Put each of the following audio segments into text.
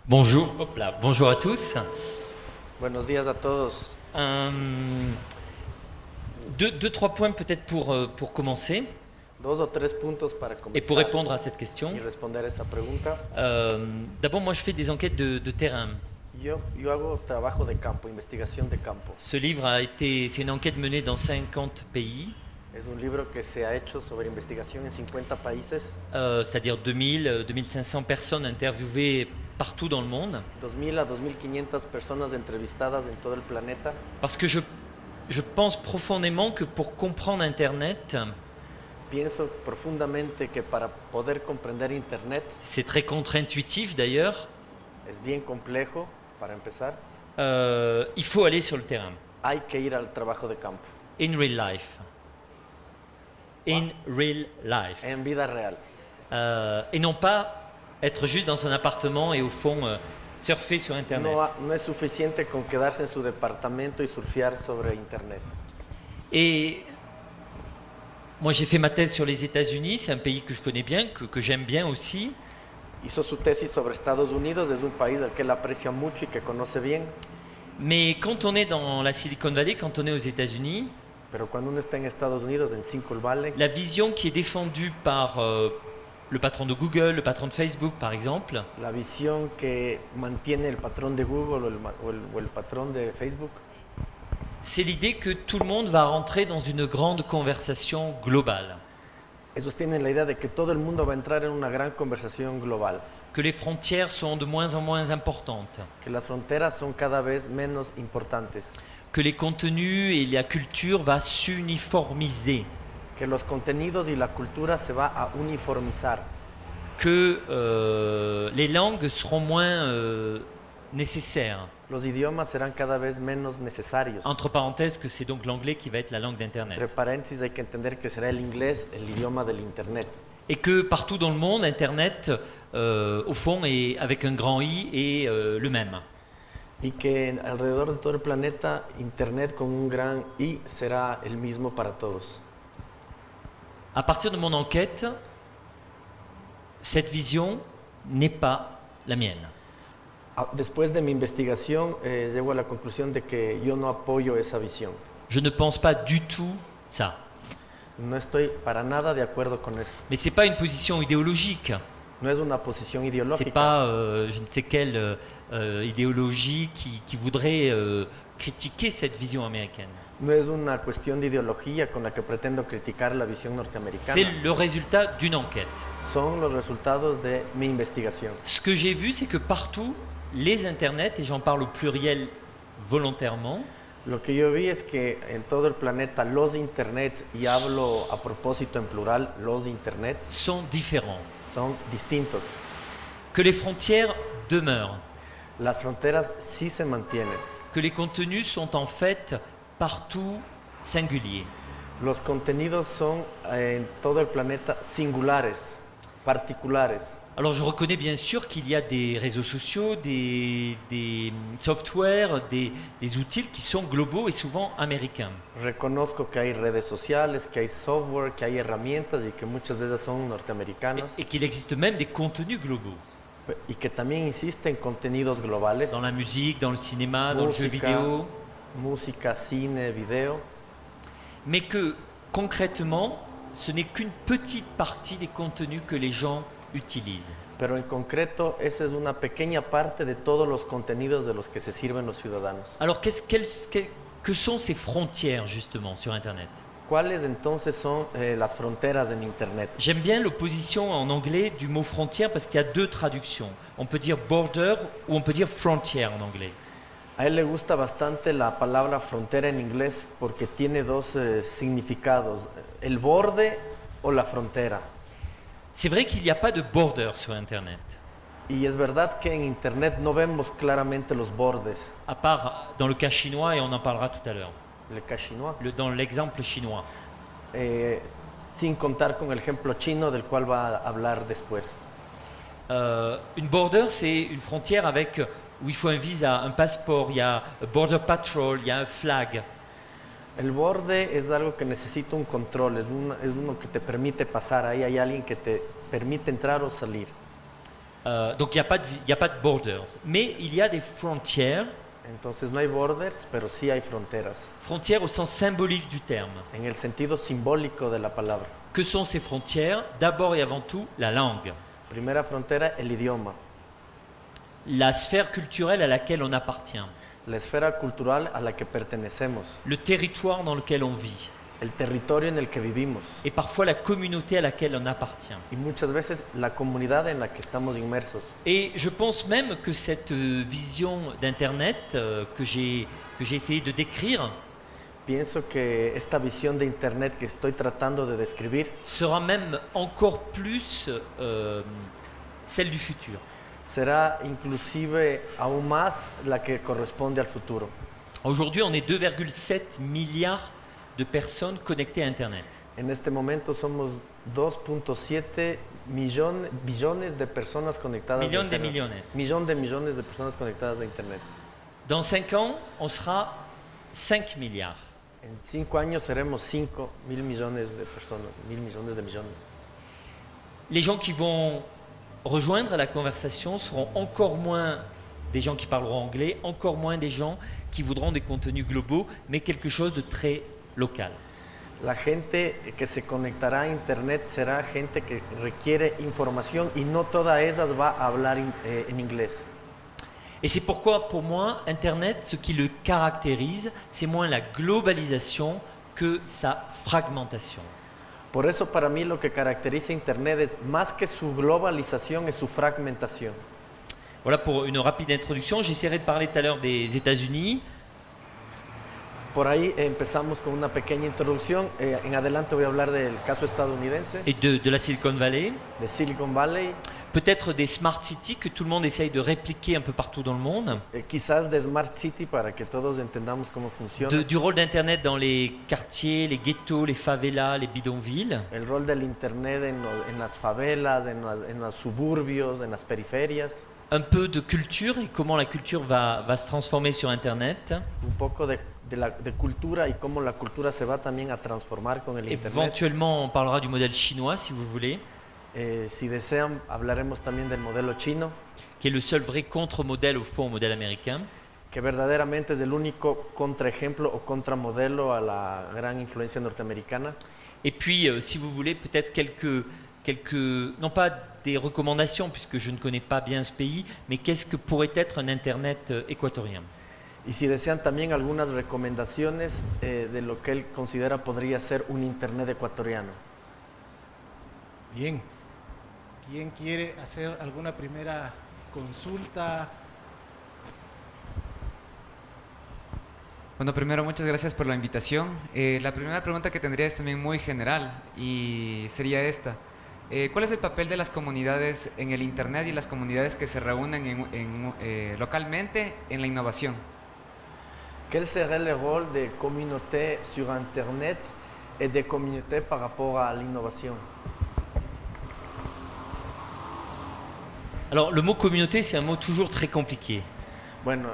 Bonjour, hop là, bonjour à tous. Buenos días a todos. Trois points peut-être pour commencer Dos o tres puntos para et pour comenzar répondre à cette question. y responder esa pregunta. D'abord, moi je fais des enquêtes de terrain. Yo hago trabajo de campo, investigación de campo. Ce livre c'est une enquête menée dans 50 pays, Es un libro que se ha hecho sobre investigación en 50 países, c'est-à-dire 2000, 2500 personnes interviewées partout dans le monde. 2000 a 2500 personas entrevistadas en todo el planeta. Parce que je pense profondément que pour comprendre Internet, Pienso profundamente que para poder comprender Internet, c'est très contre-intuitif d'ailleurs, es bien complejo para empezar, il faut aller sur le terrain, hay que ir al trabajo de campo, in real life. In real life. en vida real. Et non pas être juste dans son appartement et au fond surfer sur Internet. No es suficiente con quedarse en su departamento y surfear sobre Internet. Et moi j'ai fait ma thèse sur les États-Unis, c'est un pays que je connais bien, que j'aime bien aussi. Hizo su tesis sobre Estados Unidos, es un país al que él aprecia mucho y que conoce bien, Mais quand on est dans la Silicon Valley, quand on est aux États-Unis, pero cuando uno está en Estados Unidos, en Silicon Valley, la vision qui est défendue par le patron de Google, le patron de Facebook par exemple, la visión que mantiene el patrón de Google o el patrón de Facebook, c'est l'idée que tout le monde va rentrer dans une grande conversation globale, ellos tienen la idea de que todo el mundo va a entrar en una gran conversación global, que les frontières sont de moins en moins importantes, que las fronteras son cada vez menos importantes, que les contenus et la culture va s'uniformiser, que los contenidos y la cultura se va a uniformizar, que les langues seront moins nécessaires. los idiomas serán cada vez menos necesarios. Entre parenthèses, que c'est donc l'anglais qui va être la langue Entre d'Internet. paréntesis hay que entender que será el inglés el idioma del Internet. Et que partout dans le monde, Internet, au fond, est, avec un grand I, est le même. Y que alrededor de todo el planeta, Internet con un gran I será el mismo para todos. À partir de mon enquête, cette vision n'est pas la mienne. Después de mi investigación, llego a la conclusión de que yo no apoyo esa visión. Je ne pense pas du tout ça. No estoy para nada de acuerdo con eso. Mais ce n'est pas une position idéologique. No es una posición C'est ideológica. pas je ne sais quelle idéologie qui voudrait critiquer cette vision américaine. No es una cuestión de ideología con la que pretendo criticar la visión C'est norteamericana. le résultat d'une enquête. Son los resultados de mi investigación. Ce que j'ai vu, c'est que partout, les internets, et j'en parle au pluriel volontairement, Lo que yo vi es que en todo el planeta los internets, y hablo a propósito en plural, los internets, sont différents, son distintos. que les frontières demeurent, Las fronteras sí se mantienen. que les contenus sont en fait partout singuliers. Los contenidos son en todo el planeta singulares, particulares. Alors je reconnais bien sûr qu'il y a des réseaux sociaux, des softwares, des outils qui sont globaux et souvent américains. Reconozco que hay redes sociales, que hay software, que hay herramientas y que muchas de ellas son norteamericanas Et qu'il existe même des contenus globaux, y que también existen contenidos globales, dans la musique, dans le cinéma, dans le jeu vidéo, música, cine, video, mais que concrètement, ce n'est qu'une petite partie des contenus que les gens utilisent. pero en concreto esa es una pequeña parte de todos los contenidos de los que se sirven los ciudadanos. Alors que sont ces frontières justement sur Internet? ¿Cuáles entonces son las fronteras en Internet? J'aime bien l'opposition en anglais du mot frontière parce qu'il y a deux traductions. On peut dire border ou on peut dire frontière en anglais. A él le gusta bastante la palabra frontera en inglés porque tiene dos significados, el borde o la frontera. C'est vrai qu'il n'y a pas de border sur Internet, Y es verdad que en Internet no vemos claramente los bordes, à part dans le cas chinois et on en parlera tout à l'heure. le cas chinois, Dans l'exemple chinois. sin contar con el ejemplo chino del cual va a hablar después. Une border, c'est une frontière avec où il faut un visa, un passeport, il y a un border patrol, il y a un flag. El borde es algo que necesita un control, es uno que te permite pasar, ahí hay alguien que te permite entrar o salir. Donc il n'y a pas de borders. Mais il y a des frontières, Entonces no hay borders, pero sí hay fronteras, frontières au sens symbolique du terme. en el sentido simbólico de la palabra. Que sont ces frontières? D'abord et avant tout, la langue, Primera frontera, el idioma, la sphère culturelle à laquelle on appartient, la esfera cultural a la que pertenecemos, le territoire dans lequel on vit, el territorio en el que vivimos et parfois la communauté à laquelle on appartient. y muchas veces la comunidad en la que estamos inmersos. Et je pense même que cette vision d'Internet que j'ai essayé de décrire Pienso que esta visión de Internet que estoy tratando de describir sera même encore plus celle du futur. será inclusive aún más la que corresponde al futuro. Aujourd'hui, on est 2,7 milliards de personnes connectées à Internet. En este momento somos 2.7 billones de personas conectadas Millón a de Internet. millones. Millón de millones de personas conectadas a Internet. Dans 5 ans, on sera 5 milliards. En 5 años seremos 5 mil millones de personas, mil millones de millones. Les gens qui vont rejoindre la conversation seront encore moins des gens qui parleront anglais, encore moins des gens qui voudront des contenus globaux, mais quelque chose de très local. La gente que se conectará a Internet será gente que requiere información y no todas ellas va a hablar en inglés. Et c'est pourquoi, pour moi, Internet, ce qui le caractérise, c'est moins la globalisation que sa fragmentation. Por eso para mí lo que caracteriza Internet es más que su globalización, es su fragmentación. Voilà pour une rapide introduction. J'essaierai de parler tout à l'heure des États-Unis. Por ahí empezamos con una pequeña introducción. En adelante voy a hablar del caso estadounidense, Et de la Silicon Valley, de Silicon Valley, peut-être des smart cities que tout le monde essaye de répliquer un peu partout dans le monde, quizás de Smart City para que todos entendamos cómo funciona, du rôle d'Internet dans les quartiers, les ghettos, les favelas, les bidonvilles, el rol del Internet en las favelas, en los suburbios, en las periferias, un peu de culture et comment la culture va se transformer sur Internet, un poco de cultura y cómo la cultura se va también a transformar con el Internet. éventuellement on parlera du modèle chinois si vous voulez, Si desean, hablaremos también del modelo chino, qui est le seul vrai contre-modèle au fond au modèle américain. que verdaderamente es el único contraejemplo o contramodelo a la gran influencia norteamericana. Et puis, si vous voulez, peut-être non pas des recommandations, puisque je ne connais pas bien ce pays, mais qu'est-ce que pourrait être un Internet équatorien? Y si desean también algunas recomendaciones de lo que él considera podría ser un Internet ecuatoriano. Bien. ¿Quién quiere hacer alguna primera consulta? Bueno, primero muchas gracias por la invitación. La primera pregunta que tendría es también muy general y sería esta. ¿Cuál es el papel de las comunidades en el Internet y las comunidades que se reúnen localmente en la innovación? Quel serait le rôle des communautés sur Internet et des communautés par rapport à l'innovation? Alors, le mot communauté, c'est un mot toujours très compliqué. Bueno,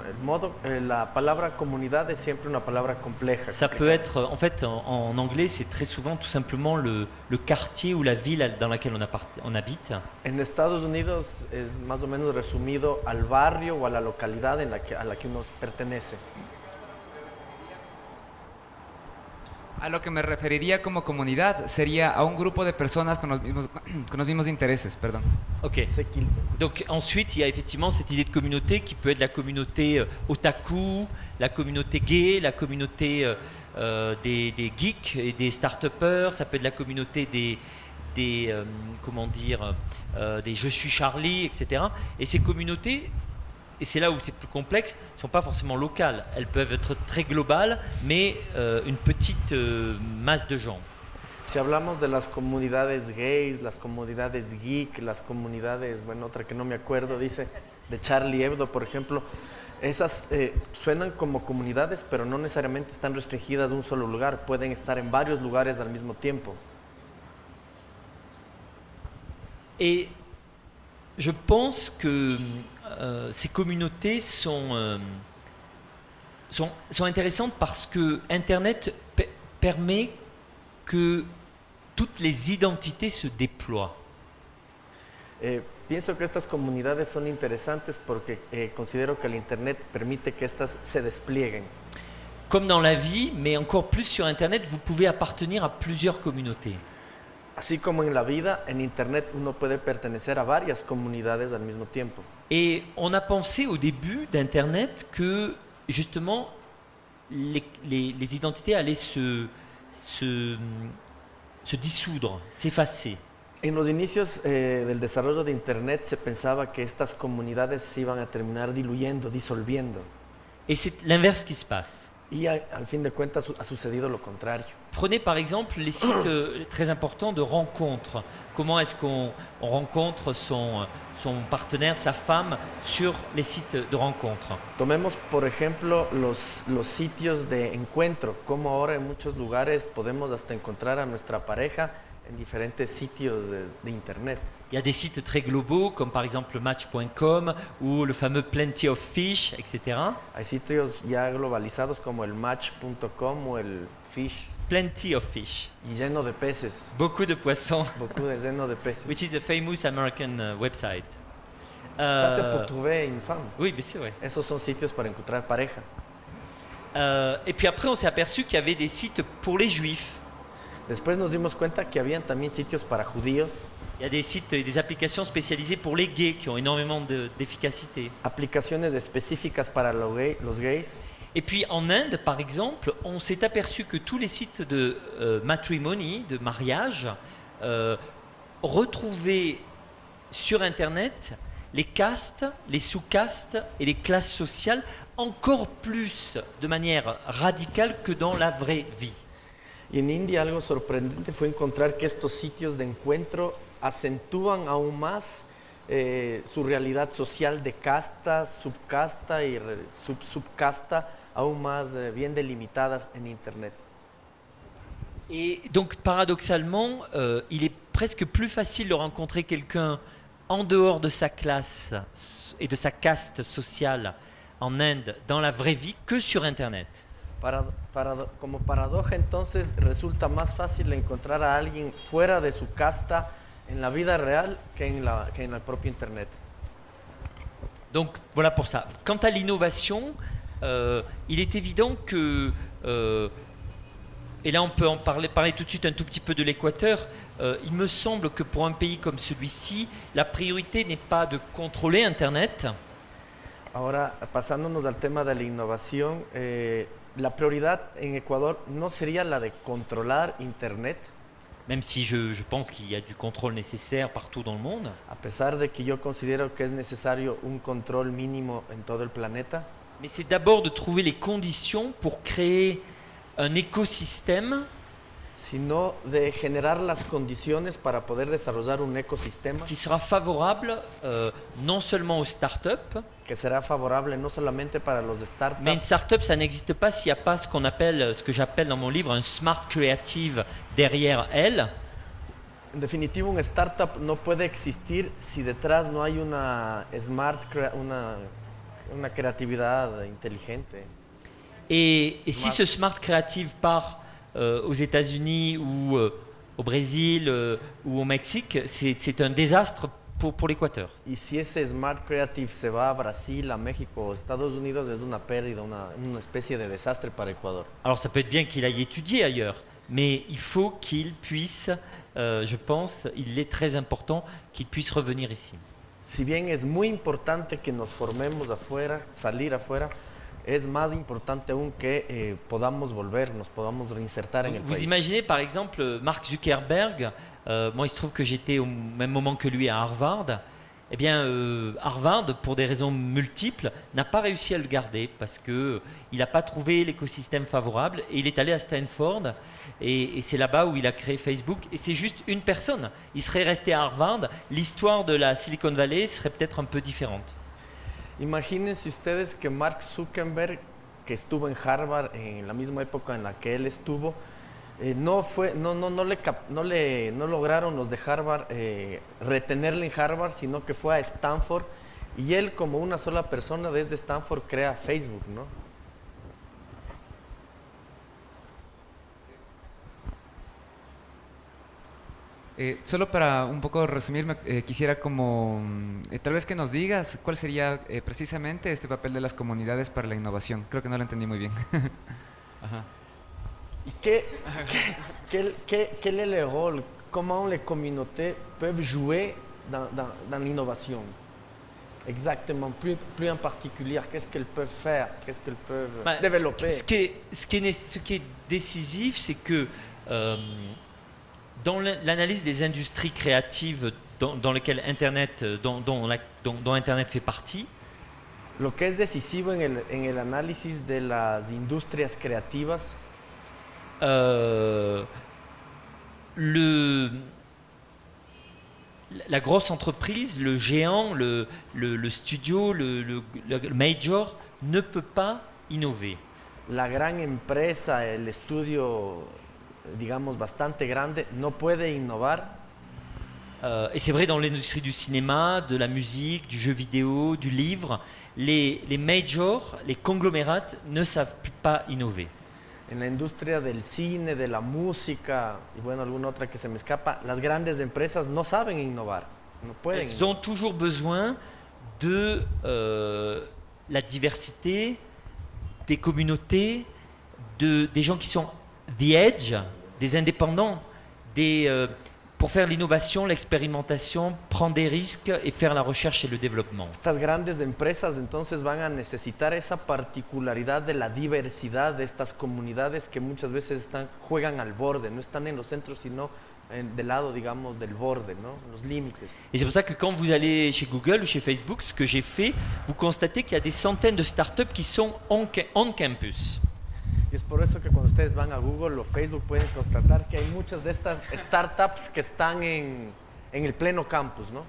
la palabra comunidad es siempre una palabra compleja. Ça peut être, en fait, en anglais, c'est très souvent tout simplement le quartier ou la ville dans laquelle on habite. En Estados Unidos es más o menos resumido al barrio o a la localidad a la que uno pertenece. A lo que me referiría como comunidad sería a un grupo de personas con los mismos intereses, perdón. Ok. C'est qu'il- Donc ensuite, il y a effectivement cette idée de communauté qui peut être la communauté otaku, la communauté gay, la communauté des geeks et des start-upers, ça peut être la communauté des je suis Charlie, etc. Et ces communautés, et c'est là où c'est plus complexe, ne sont pas forcément locales. Elles peuvent être très globales, mais une petite masse de gens. Si hablamos de las comunidades gays, las comunidades geek, las comunidades, bueno, otra que no me acuerdo, dice, de Charlie Hebdo, por ejemplo, esas suenan como comunidades, pero no necesariamente están restringidas a un solo lugar, pueden estar en varios lugares al mismo tiempo. Et je pense que ces communautés sont intéressantes parce que Internet permet que toutes les identités se déploient. Pienso que estas comunidades son interesantes porque considero que el Internet permite que estas se desplieguen. Comme dans la vie, mais encore plus sur Internet, vous pouvez appartenir à plusieurs communautés. Así como en la vida, en Internet uno puede pertenecer a varias comunidades al mismo tiempo. Et on a pensé au début d'Internet que justement les identités allaient se dissoudre, s'effacer. En los inicios del desarrollo de Internet se pensaba que estas comunidades se iban a terminar diluyendo, disolviendo. Et c'est l'inverse qui se passe. Y al fin de cuentas ha sucedido lo contrario. Prenez par exemple les sites très importants de rencontres. Comment est-ce qu'on rencontre son partenaire, sa femme, sur les sites de rencontres? Tomemos por ejemplo los sitios de encuentro, como ahora en muchos lugares podemos hasta encontrar a nuestra pareja en diferentes sitios de Internet. Il y a des sites très globaux comme par exemple Match.com ou le fameux Plenty of Fish, etc. Hay sitios ya globalizados como el Match.com o el Fish Plenty of Fish. y lleno de peces, Beaucoup de poissons, lleno de peces. which is a famous American website. Ça c'est pour trouver une femme. Oui, bien sûr, oui. Esos son sitios para encontrar pareja. Et puis après, on s'est aperçu qu'il y avait des sites pour les juifs. Después nos dimos cuenta que habían también sitios para judíos, Il y a des sites et des applications spécialisées pour les gays qui ont énormément d'efficacité. aplicaciones específicas para los gays. Et puis en Inde, par exemple, on s'est aperçu que tous les sites de matrimony, de mariage, retrouvaient sur Internet les castes, les sous-castes et les classes sociales encore plus de manière radicale que dans la vraie vie. Y en India algo sorprendente fue encontrar que estos sitios de encuentro acentúan aún más su realidad social de casta, subcasta y subcasta, aún más bien delimitadas en Internet. Et donc paradoxalement, il est presque plus facile de rencontrer quelqu'un en dehors de sa classe et de sa caste sociale en Inde dans la vraie vie que sur Internet. Como paradoja, entonces resulta más fácil encontrar a alguien fuera de su casta en la vida real que en el propio Internet. Donc voilà pour ça. Quant à l'innovation, il est évident que, et là on peut en parler tout de suite un tout petit peu de l'Équateur, il me semble que pour un pays comme celui-ci, la priorité n'est pas de contrôler Internet. Ahora, pasándonos al tema de la innovación, la prioridad en Ecuador no sería la de controlar Internet, Même si je pense qu'il y a du contrôle nécessaire partout dans le monde. a pesar de que yo considero que es necesario un control mínimo en todo el planeta, Mais c'est d'abord de trouver les conditions pour créer un écosystème sino de generar las condiciones para poder desarrollar un ecosistema qui sera favorable non seulement aux startups, que será favorable no solamente para los mais une startups, startup, ça n'existe pas s'il n'y a pas ce que j'appelle dans mon livre un smart creative derrière elle. en definitivo un startup no puede existir si detrás no hay una una creatividad inteligente. Et si ce smart creative part aux États-Unis ou au Brésil ou au Mexique, c'est un désastre pour l'Équateur. Y si ese Smart Creative se va a Brasil, a México o Estados Unidos, es una pérdida, una especie de desastre para Ecuador. Alors ça peut être bien qu'il aille étudier ailleurs, mais il faut qu'il puisse, je pense, il est très important qu'il puisse revenir ici. Si bien es muy importante que nos formemos afuera, salir afuera, es más importante aún que podamos volver, nos podamos reinsertar en el Vous país. imaginez par exemple Mark Zuckerberg, moi il se trouve que j'étais au même moment que lui à Harvard, eh bien Harvard, pour des raisons multiples, n'a pas réussi à le garder parce qu'il n'a pas trouvé l'écosystème favorable et il est allé à Stanford et c'est là-bas où il a créé Facebook et c'est juste une personne. Il serait resté à Harvard, l'histoire de la Silicon Valley serait peut-être un peu différente. Imagínense ustedes que Mark Zuckerberg, que estuvo en Harvard en la misma época en la que él estuvo, no lograron los de Harvard retenerle en Harvard, sino que fue a Stanford y él como una sola persona desde Stanford crea Facebook, ¿no? Solo para un poco resumirme, quisiera como tal vez que nos digas cuál sería precisamente este papel de las comunidades para la innovación. Creo que no lo entendí muy bien. Ajá. Et quel est le rôle? Comment les communautés peuvent jouer dans l'innovation? Exactement, plus en particulier, qu'est-ce qu'elles peuvent faire? Qu'est-ce qu'elles peuvent Bah, développer? ce qui est décisif, c'est que dans l'analyse des industries créatives dans lesquelles Internet, dont Internet fait partie, Lo que es decisivo en el análisis de las industrias creativas, la grosse entreprise, le géant, le studio, le major ne peut pas innover. la gran empresa, el estudio, digamos, bastante grande, no puede innovar. Et c'est vrai dans l'industrie du cinéma, de la musique, du jeu vidéo, du livre. Les majors, les conglomérats ne savent pas innover. En la industria del cine, de la música y bueno, alguna otra que se me escapa, las grandes empresas no saben innovar, no pueden. Elles ont toujours besoin de la diversité, des communautés, des gens qui sont the edge, des indépendants, pour faire l'innovation, l'expérimentation, prendre des risques et faire la recherche et le développement. Estas grandes empresas entonces van a necesitar esa particularidad de la diversidad de estas comunidades que muchas veces juegan al borde, no están en los centros, sino del lado, digamos, del borde, ¿no? Los límites. Et c'est pour ça que quand vous allez chez Google ou chez Facebook, ce que j'ai fait, vous constatez qu'il y a des centaines de startups qui sont on campus. Y es por eso que cuando ustedes van a Google o Facebook pueden constatar que hay muchas de estas startups que están en el pleno campus, ¿no?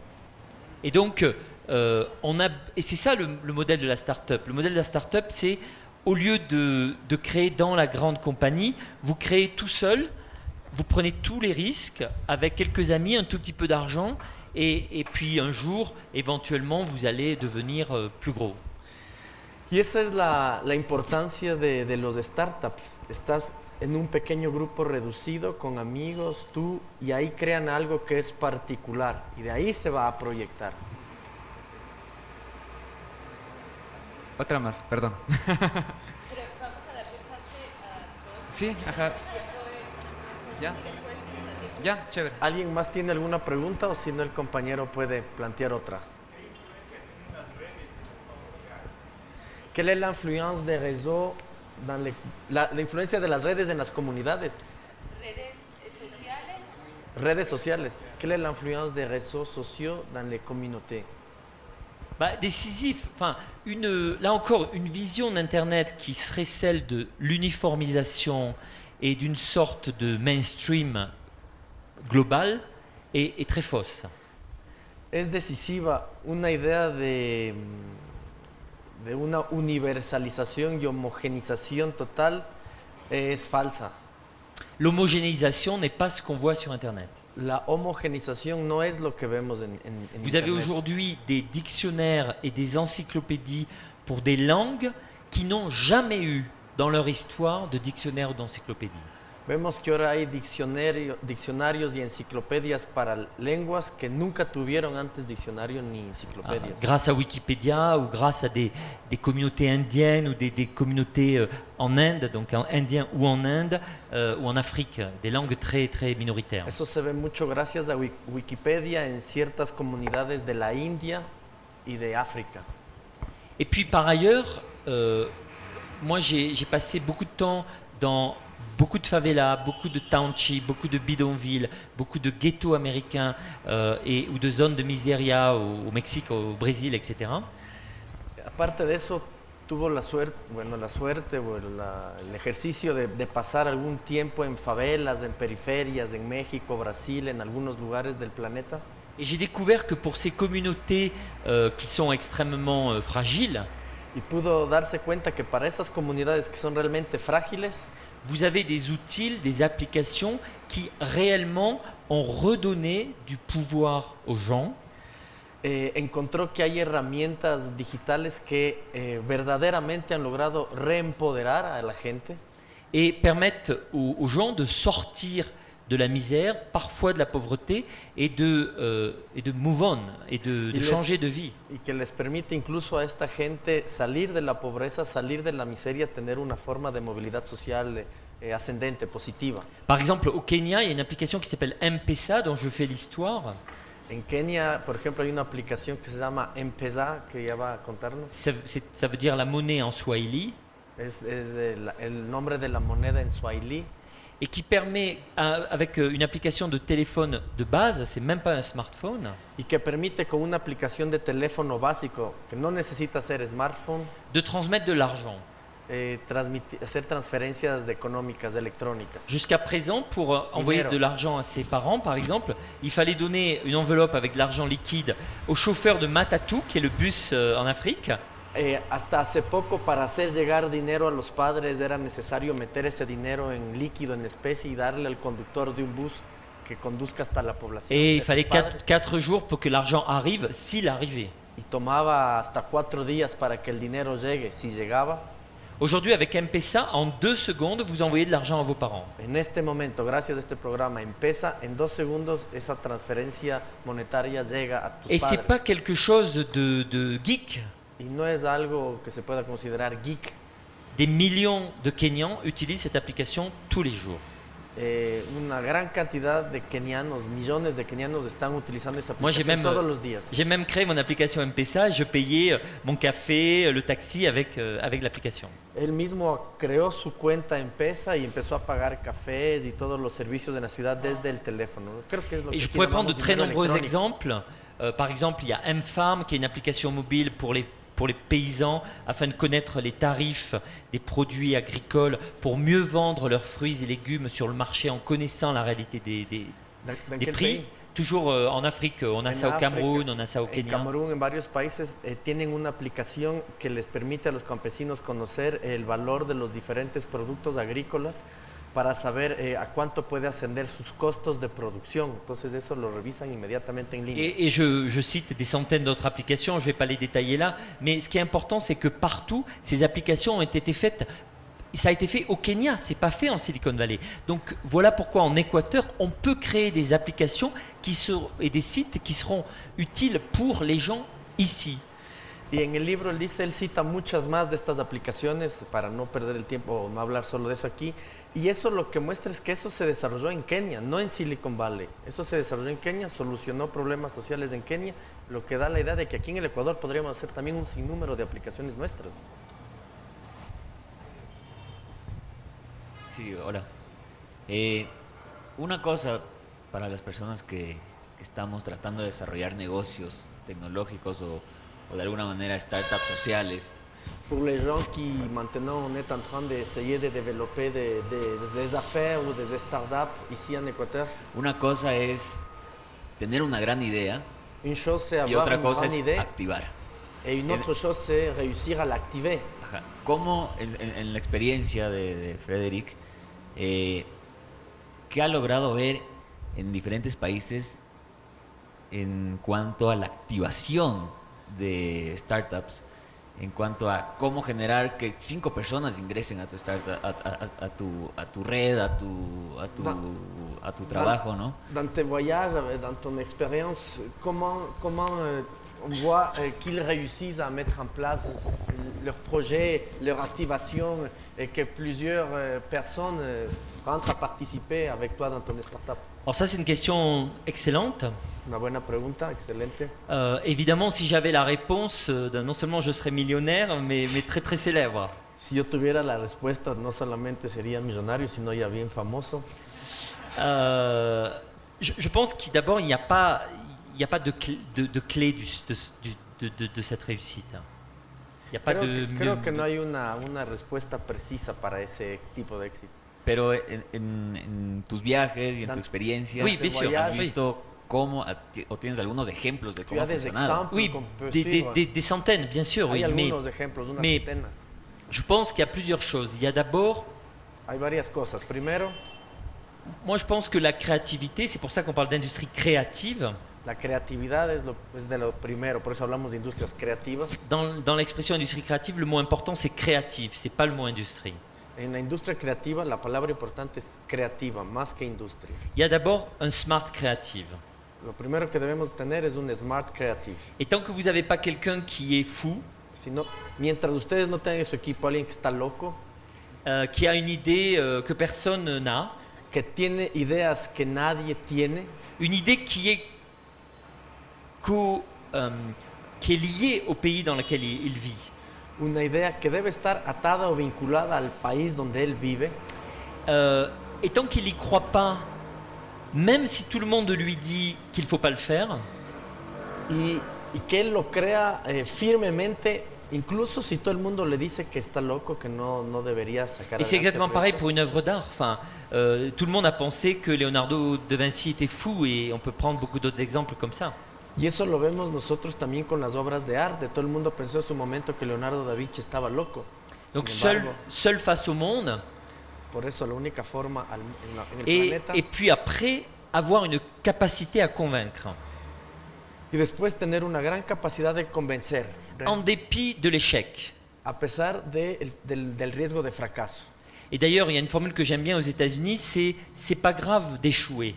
Et donc, et c'est ça le modèle de la startup. Le modèle de la startup, c'est au lieu de créer dans la grande compagnie, vous créez tout seul, vous prenez tous les risques avec quelques amis, un tout petit peu d'argent, et puis un jour, éventuellement, vous allez devenir plus gros. Y esa es la importancia de los startups. Estás en un pequeño grupo reducido con amigos, tú, y ahí crean algo que es particular y de ahí se va a proyectar. Otra más, perdón. Sí, ajá. Ya. Ya, chévere. ¿Alguien más tiene alguna pregunta o si no el compañero puede plantear otra? ¿Qué es la influencia de réseaux la influencia de las redes en las comunidades? Redes sociales. ¿Qué es la influencia de réseaux sociaux dans les communautés? Bah, décisif. Enfin, là encore, une vision d'Internet qui serait celle de l'uniformisation et d'une sorte de mainstream global est très fausse. Es decisiva una idea de una universalización y homogenización total, es falsa. L'homogénéisation n'est pas ce qu'on voit sur Internet. La homogenización no es lo que vemos en Vous Internet. avez aujourd'hui des dictionnaires et des encyclopédies pour des langues qui n'ont jamais eu dans leur histoire de dictionnaire ou d'encyclopédie. Vemos que ahora hay diccionarios y enciclopedias para lenguas que nunca tuvieron antes diccionario ni enciclopedias. Grâce à Wikipédia ou grâce à des communautés indiennes ou des communautés en Inde, donc en indien ou en Inde ou en Afrique, des langues très, très minoritaires. Eso se ve mucho gracias a Wikipedia en ciertas comunidades de la India y de África. Et puis par ailleurs, moi j'ai passé beaucoup de temps dans beaucoup de favelas, beaucoup de townships, beaucoup de bidonvilles, beaucoup de ghettos américains ou de zones de miseria au Mexique, au Brésil, etc. Aparte de eso, tuvo la suerte o el ejercicio de pasar algún tiempo en favelas, en periferias, en México, Brasil, en algunos lugares del planeta. Et j'ai découvert que pour ces communautés qui sont extrêmement fragiles, Y pudo darse cuenta que para esas comunidades que son realmente frágiles, vous avez des outils, des applications qui réellement ont redonné du pouvoir aux gens. encontró que hay herramientas digitales que verdaderamente han logrado reempoderar a la gente Et permettent aux gens de sortir de la misère, parfois de la pauvreté, et de move on, et de changer de vie. Y que les permite incluso a esta gente salir de la pobreza, salir de la miseria, tener una forma de movilidad social ascendente, positiva. Par exemple, au Kenya, il y a une application qui s'appelle M-Pesa, dont je fais l'histoire. En Kenia, por ejemplo, hay una aplicación que se llama M-Pesa, que ya va a contarnos. Ça veut dire la monnaie en Swahili, Es el nombre de la moneda en Swahili. et qui permet, avec une application de téléphone de base, c'est même pas un smartphone, Y que permite con una aplicación de teléfono básico, que no necesita ser smartphone, de transmettre de l'argent. hacer transferencias económicas, electrónicas. Jusqu'à présent, pour envoyer de l'argent à ses parents, par exemple, il fallait donner une enveloppe avec de l'argent liquide au chauffeur de Matatu, qui est le bus en Afrique. Hasta hace poco, para hacer llegar dinero a los padres, era necesario meter ese dinero en líquido, en especie, y darle al conductor de un bus que conduzca hasta la población. Et de il sus fallait padres. 4 jours pour que l'argent arrive, s'il arrivait. Y tomaba hasta 4 días para que el dinero llegue, si llegaba. Aujourd'hui, avec M-Pesa, en 2 secondes, vous envoyez de l'argent à vos parents. En este momento, gracias a este programa, empieza en 2 segundos esa transferencia monetaria llega a tus Et c'est padres. pas quelque chose de geek. Y no es algo que se pueda considerar geek. Des millions de Kenyans utilisent cette application tous les jours. Una gran cantidad de kenianos, millones de kenianos están utilizando esa Moi, j'ai aplicación même, todos los días. j'ai même créé mon application M-Pesa et je payais mon café, le taxi avec l'application. Él mismo creó su cuenta en Pesa y empezó a pagar cafés y todos los servicios de la ciudad desde el teléfono. Creo que es lo Et que je aquí pourrais prendre de llamamos très dinero nombreux electrónico. exemples. Par exemple, il y a M-Farm qui est une application mobile pour les paysans afin de connaître les tarifs des produits agricoles pour mieux vendre leurs fruits et légumes sur le marché en connaissant la réalité ¿En des qué prix. país? Toujours en Afrique, on a En ça au África, Cameroun, on a ça au En Kenya. Camerún, en varios países, tienen una aplicación que les permite a los campesinos conocer el valor de los diferentes productos agrícolas para saber a cuánto puede ascender sus costos de producción. Entonces eso lo revisan inmediatamente en línea. Et je cite des centaines d'autres applications, je ne vais pas les détailler là, mais ce qui est important, c'est que partout, ces applications ont été faites. Ça a été fait au Kenya, c'est pas fait en Silicon Valley. Donc voilà pourquoi en Équateur, on peut créer des applications et des sites qui seront utiles pour les gens ici. Y en el libro él cita muchas más de estas aplicaciones para no perder el tiempo o no hablar solo de eso aquí. Y eso lo que muestra es que eso se desarrolló en Kenia, no en Silicon Valley. Eso se desarrolló en Kenia, solucionó problemas sociales en Kenia, lo que da la idea de que aquí en el Ecuador podríamos hacer también un sinnúmero de aplicaciones nuestras. Sí, hola. Una cosa para las personas que estamos tratando de desarrollar negocios tecnológicos o de alguna manera startups sociales, Pour les gens qui maintenant on est en train d'essayer de développer des affaires ou des startups ici en Équateur, una cosa es tener una gran idea une chose c'est y avoir otra une cosa grande es idée activar. et une autre chose c'est réussir à l'activer. Ajá. ¿Cómo en la experiencia de Frederick, qué ha logrado ver en diferentes países en cuanto a la activación de startups, en cuanto a cómo generar que 5 personas ingresen a tu startup, a tu red, a tu trabajo, ¿no? Dans tes voyages, dans ton expérience, comment on voit qu'ils réussissent à mettre en place leur projet, leur activation et que plusieurs personnes rentrent à participer avec toi dans ton startup? Alors ça, c'est une question excellente. Una buena pregunta, excelente. Évidemment, si j'avais la réponse, non seulement je serais millionnaire, mais très très célèbre. Si yo tuviera la respuesta, no solamente sería millonario, sino ya bien famoso. Je pense que d'abord, il n'y a pas de clé de cette réussite. Il n'y a pas Creo que no hay una respuesta precisa para ese tipo de éxito. Pero en tus viajes y en tu experiencia, Oui, bien sûr, ¿has oui. visto cómo, o tienes algunos ejemplos de Tu cómo ha as des funcionado? exemples Oui, qu'on peut des suivre. centaines, bien sûr. Hay Oui, mais algunos ejemplos, una mais- centena. je pense qu'il y a plusieurs choses. Il y a d'abord, Hay varias cosas. Primero, moi je pense que la créativité, c'est pour ça qu'on parle d'industrie créative. la creatividad es de lo primero, por eso hablamos de industrias creativas. Dans l'expression industrie créative, le mot important c'est créatif, c'est pas le mot industrie. En la industria creativa la palabra importante es creativa, más que industria. Il y a d'abord un smart creative. Lo primero que debemos tener es un smart creative. Et tant que vous n'avez pas quelqu'un qui est fou, Si no, mientras ustedes no tengan en su equipo a alguien que está loco, qui a une idée que personne n'a, que tiene ideas que nadie tiene, une idée qui est liée au pays dans lequel il vit, una idea que debe estar atada o vinculada al país donde él vive, et tant qu'il n'y croit pas, même si tout le monde lui dit qu'il ne faut pas le faire, y que él lo crea firmemente, incluso si todo el mundo le dice que está loco, que no debería sacar et c'est adelante exactement ese pareil proyecto. pour une œuvre d'art. Enfin, tout le monde a pensé que Leonardo da Vinci était fou et on peut prendre beaucoup d'autres exemples comme ça. Y eso lo vemos nosotros también con las obras de arte. Todo el mundo pensó en su momento que Leonardo da Vinci estaba loco. Donc Sin seul, embargo, seul face au monde, por eso la única forma en el et planeta. puis après avoir une capacité à convaincre, Y después tener una gran capacidad de convencer, en dépit de l'échec. a pesar del riesgo de fracaso. Et d'ailleurs, il y a une formule que j'aime bien aux États-Unis, c'est pas grave d'échouer.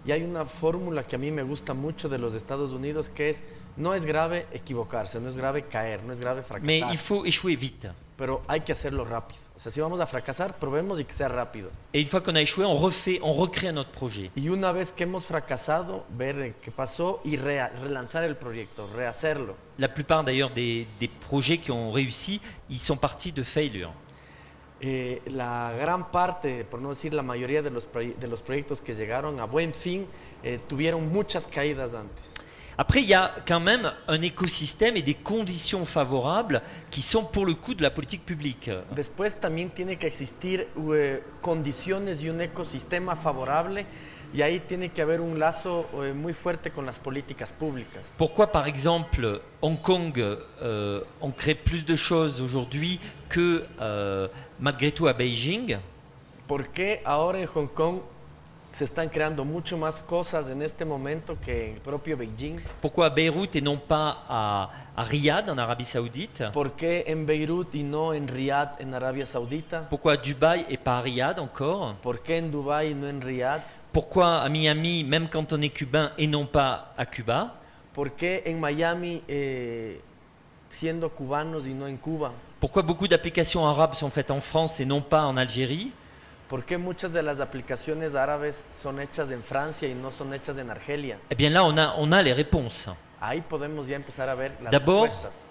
Y hay una fórmula que a mí me gusta mucho de los Estados Unidos que es, no es grave equivocarse, no es grave caer, no es grave Mais fracasar, il faut échouer vite. pero hay que hacerlo rápido. O sea, si vamos a fracasar, probemos y que sea rápido. Et une fois qu'on a échoué, on recrée notre projet. Y una vez que hemos fracasado, ver qué pasó y relanzar el proyecto, rehacerlo. La plupart d'ailleurs des projets qui ont réussi, ils sont partis de failure. La gran parte, por no decir la mayoría de los proyectos que llegaron a buen fin, tuvieron muchas caídas antes. Après, il y a quand même un écosystème et des conditions favorables qui sont pour le coup de la politique publique. Después también tiene que existir condiciones y un ecosistema favorable, y ahí tiene que haber un lazo muy fuerte con las políticas públicas. Pourquoi, par exemple, Hong Kong, on crée plus de choses aujourd'hui que malgré tout à Beijing? ¿Por qué ahora en Hong Kong se están creando mucho más cosas en este momento que en el propio Beijing? Pourquoi à Beyrouth et non pas à Riyad, en Arabie Saoudite? ¿Por qué en Beirut y no en Riyadh, en Arabia Saudita? Pourquoi à Dubaï et pas à Riyad encore? ¿Por qué en Dubái y no en Riyadh? Pourquoi à Miami, même quand on est cubain, et non pas à Cuba? ¿Por qué en Miami siendo cubanos y no en Cuba? Pourquoi beaucoup d'applications arabes sont faites en France et non pas en Algérie? ¿Por qué muchas de las aplicaciones árabes son hechas en Francia y no son hechas en Argelia? Eh bien là, on a les réponses. Ahí podemos ya empezar a ver las D'abord, respuestas.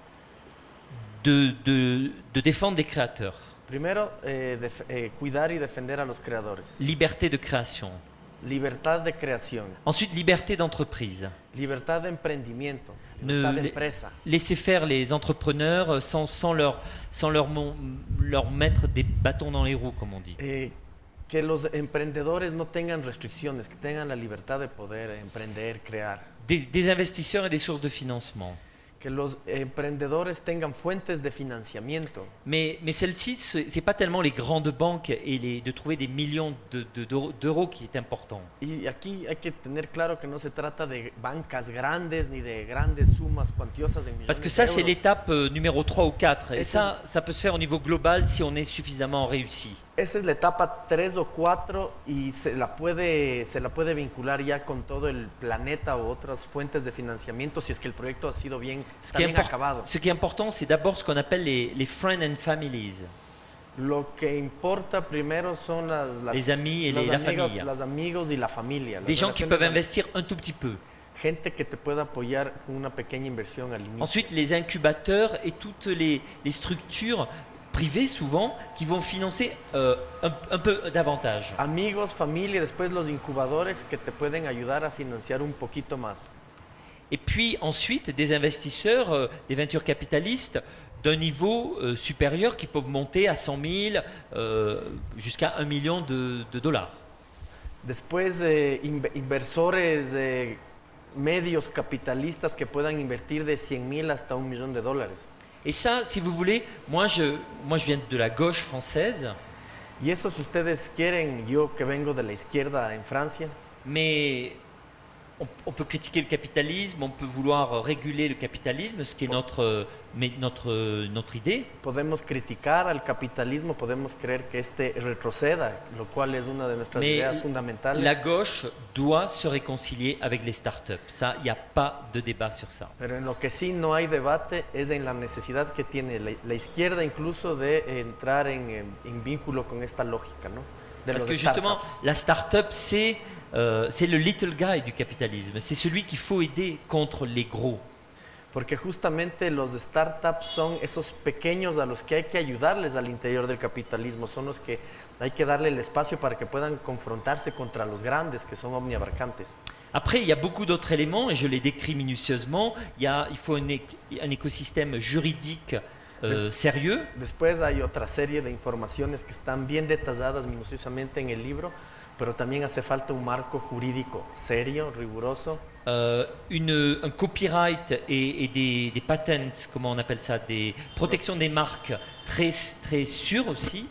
De défendre des créateurs. Primero, cuidar y defender a los creadores. Liberté de création. Libertad de creación, Ensuite, liberté d'entreprise. libertad de emprendimiento, Ne libertad de la- empresa. Laisser faire les entrepreneurs sans leur mettre des bâtons dans les roues, comme on dit. Que los emprendedores no tengan restricciones, que tengan la libertad de poder emprender, crear. Des investisseurs et des sources de financement. Que los emprendedores tengan fuentes de financiamiento. Mais celle-ci, c'est pas tellement les grandes banques et de trouver des millions d'euros qui est important. Y aquí hay que tener claro que no se trata de bancas grandes ni de grandes sumas cuantiosas en millones Parce que ça, de c'est euros. l'étape numéro 3 ou 4. Et Et ça peut se faire au niveau global si on est suffisamment réussi. Esa es la etapa 3 o 4 y se la puede vincular ya con todo el planeta o otras fuentes de financiamiento si es que el proyecto ha sido bien, Ce está qui est, bien acabado. ce qui est important, c'est d'abord ce qu'on appelle les friends and families. Lo que importa primero son Les amis et los la amigos, familia. los amigos y la familia. Des las gens qui relaciones peuvent de- investir un tout petit peu. Gente que te pueda apoyar con una pequeña inversión al inicio. Ensuite, les incubateurs et toutes les structures privées, souvent, qui vont financer un peu davantage. Amigos, familia, después los incubadores que te pueden ayudar a financiar un poquito más. Et puis ensuite, des investisseurs, des ventures capitalistes d'un niveau supérieur qui peuvent monter à 100 000 jusqu'à 1 million de dollars. Después, inversores medios capitalistas que puedan invertir de 100,000 hasta $1,000,000. Et ça, si vous voulez, moi je viens de la gauche française, Y eso, si ustedes quieren, yo que vengo de la izquierda en Francia, mais on peut critiquer le capitalisme, on peut vouloir réguler le capitalisme, ce qui est notre idée. Podemos criticar al capitalismo, podemos creer que este retroceda, lo cual es una de nuestras Mais ideas fundamentales. la gauche doit se réconcilier avec les startups. Ça, il n'y a pas de débat sur ça. Pero en lo que sí no hay debate es en la necesidad que tiene la izquierda incluso de entrar en vínculo con esta lógica, ¿no? De Parce los que justement, startups. la startup, c'est le little guy du capitalisme. C'est celui qu'il faut aider contre les gros. Porque justamente los startups son esos pequeños a los que hay que ayudarles al interior del capitalismo, son los que hay que darle el espacio para que puedan confrontarse contra los grandes que son omniabarcantes. Après, il y a beaucoup d'autres éléments, et je les décris minutieusement. Il faut un écosystème juridique sérieux. Después hay otra serie de informaciones que están bien detalladas minuciosamente en el libro, pero también hace falta un marco jurídico serio, riguroso. Un copyright et des patents, comment on appelle ça, des protections des marques très sûres aussi.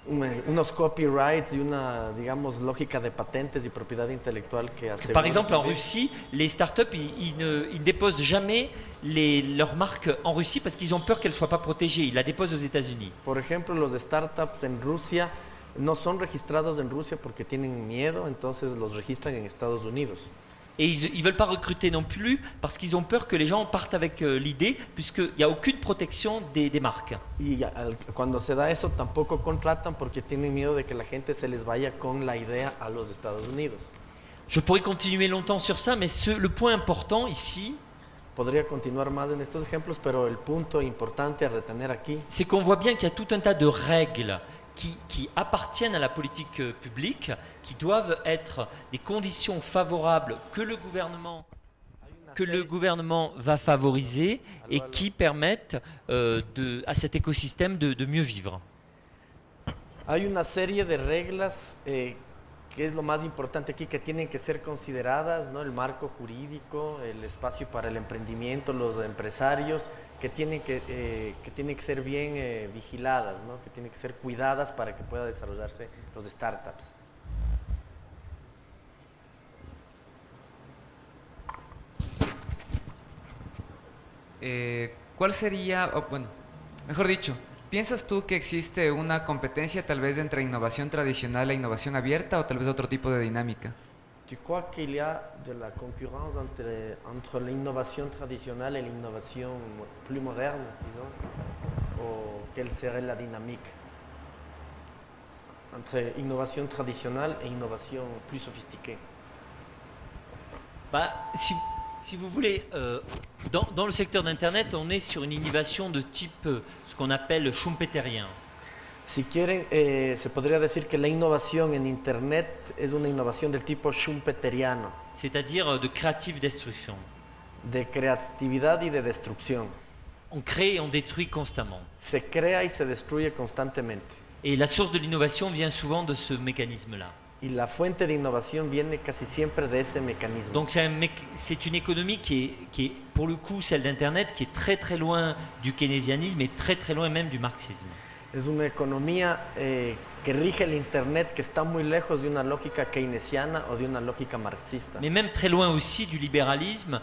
Unos copyrights y una, digamos, lógica de patentes y propiedad intelectual que hace. Par exemple, en Russie, les startups, ils ne déposent jamais leurs marques en Russie parce qu'ils ont peur qu'elles ne soient pas protégées. Ils la déposent aux États-Unis. Por ejemplo, los startups en Rusia no son registrados en Rusia porque tienen miedo, entonces los registran en Estados Unidos. Et ils ne veulent pas recruter non plus parce qu'ils ont peur que les gens partent avec l'idée, puisqu'il n'y a aucune protection des marques. Y cuando se da eso tampoco contratan porque tienen miedo de que la gente se les vaya con la idea a los Estados Unidos. Je pourrais continuer longtemps sur ça, mais le point important ici, Podría continuar más en estos ejemplos, pero el punto importante a retener aquí c'est qu'on voit bien qu'il y a tout un tas de règles qui appartiennent à la politique publique, qui doivent être des conditions favorables que le gouvernement va favoriser et qui permettent à cet écosystème de mieux vivre. hay una serie de reglas que es lo más importante aquí, que tienen que ser consideradas, ¿no? El marco jurídico, el espacio para el emprendimiento, los empresarios, que tienen que ser bien vigiladas, ¿no? Que tienen que ser cuidadas para que pueda desarrollarse los startups. ¿Cuál sería, bueno, mejor dicho, piensas tú que existe una competencia tal vez entre innovación tradicional e innovación abierta o tal vez otro tipo de dinámica? Tu crois qu'il y a de la concurrence entre l'innovation traditionnelle et l'innovation plus moderne, disons, ou quelle serait la dynamique entre innovation traditionnelle et innovation plus sophistiquée? Bah, si vous voulez, dans le secteur d'Internet, on est sur une innovation de type ce qu'on appelle schumpeterien. Si quieren, se podría decir que la innovación en Internet es una innovación del tipo schumpeteriano, C'est-à-dire de creative destruction. de creatividad y de destrucción. On crée et on détruit constamment. Se crea y se destruye constantemente. Et la source de l'innovation vient souvent de ce mécanisme-là. Y la fuente de innovación viene casi siempre de ese mecanismo. Donc c'est une économie qui est, pour le coup, celle d'Internet, qui est très très loin du keynésianisme et très très loin même du marxisme. Es una economía que rige el Internet, que está muy lejos de una lógica keynesiana o de una lógica marxista. Mais même très loin aussi du libéralisme,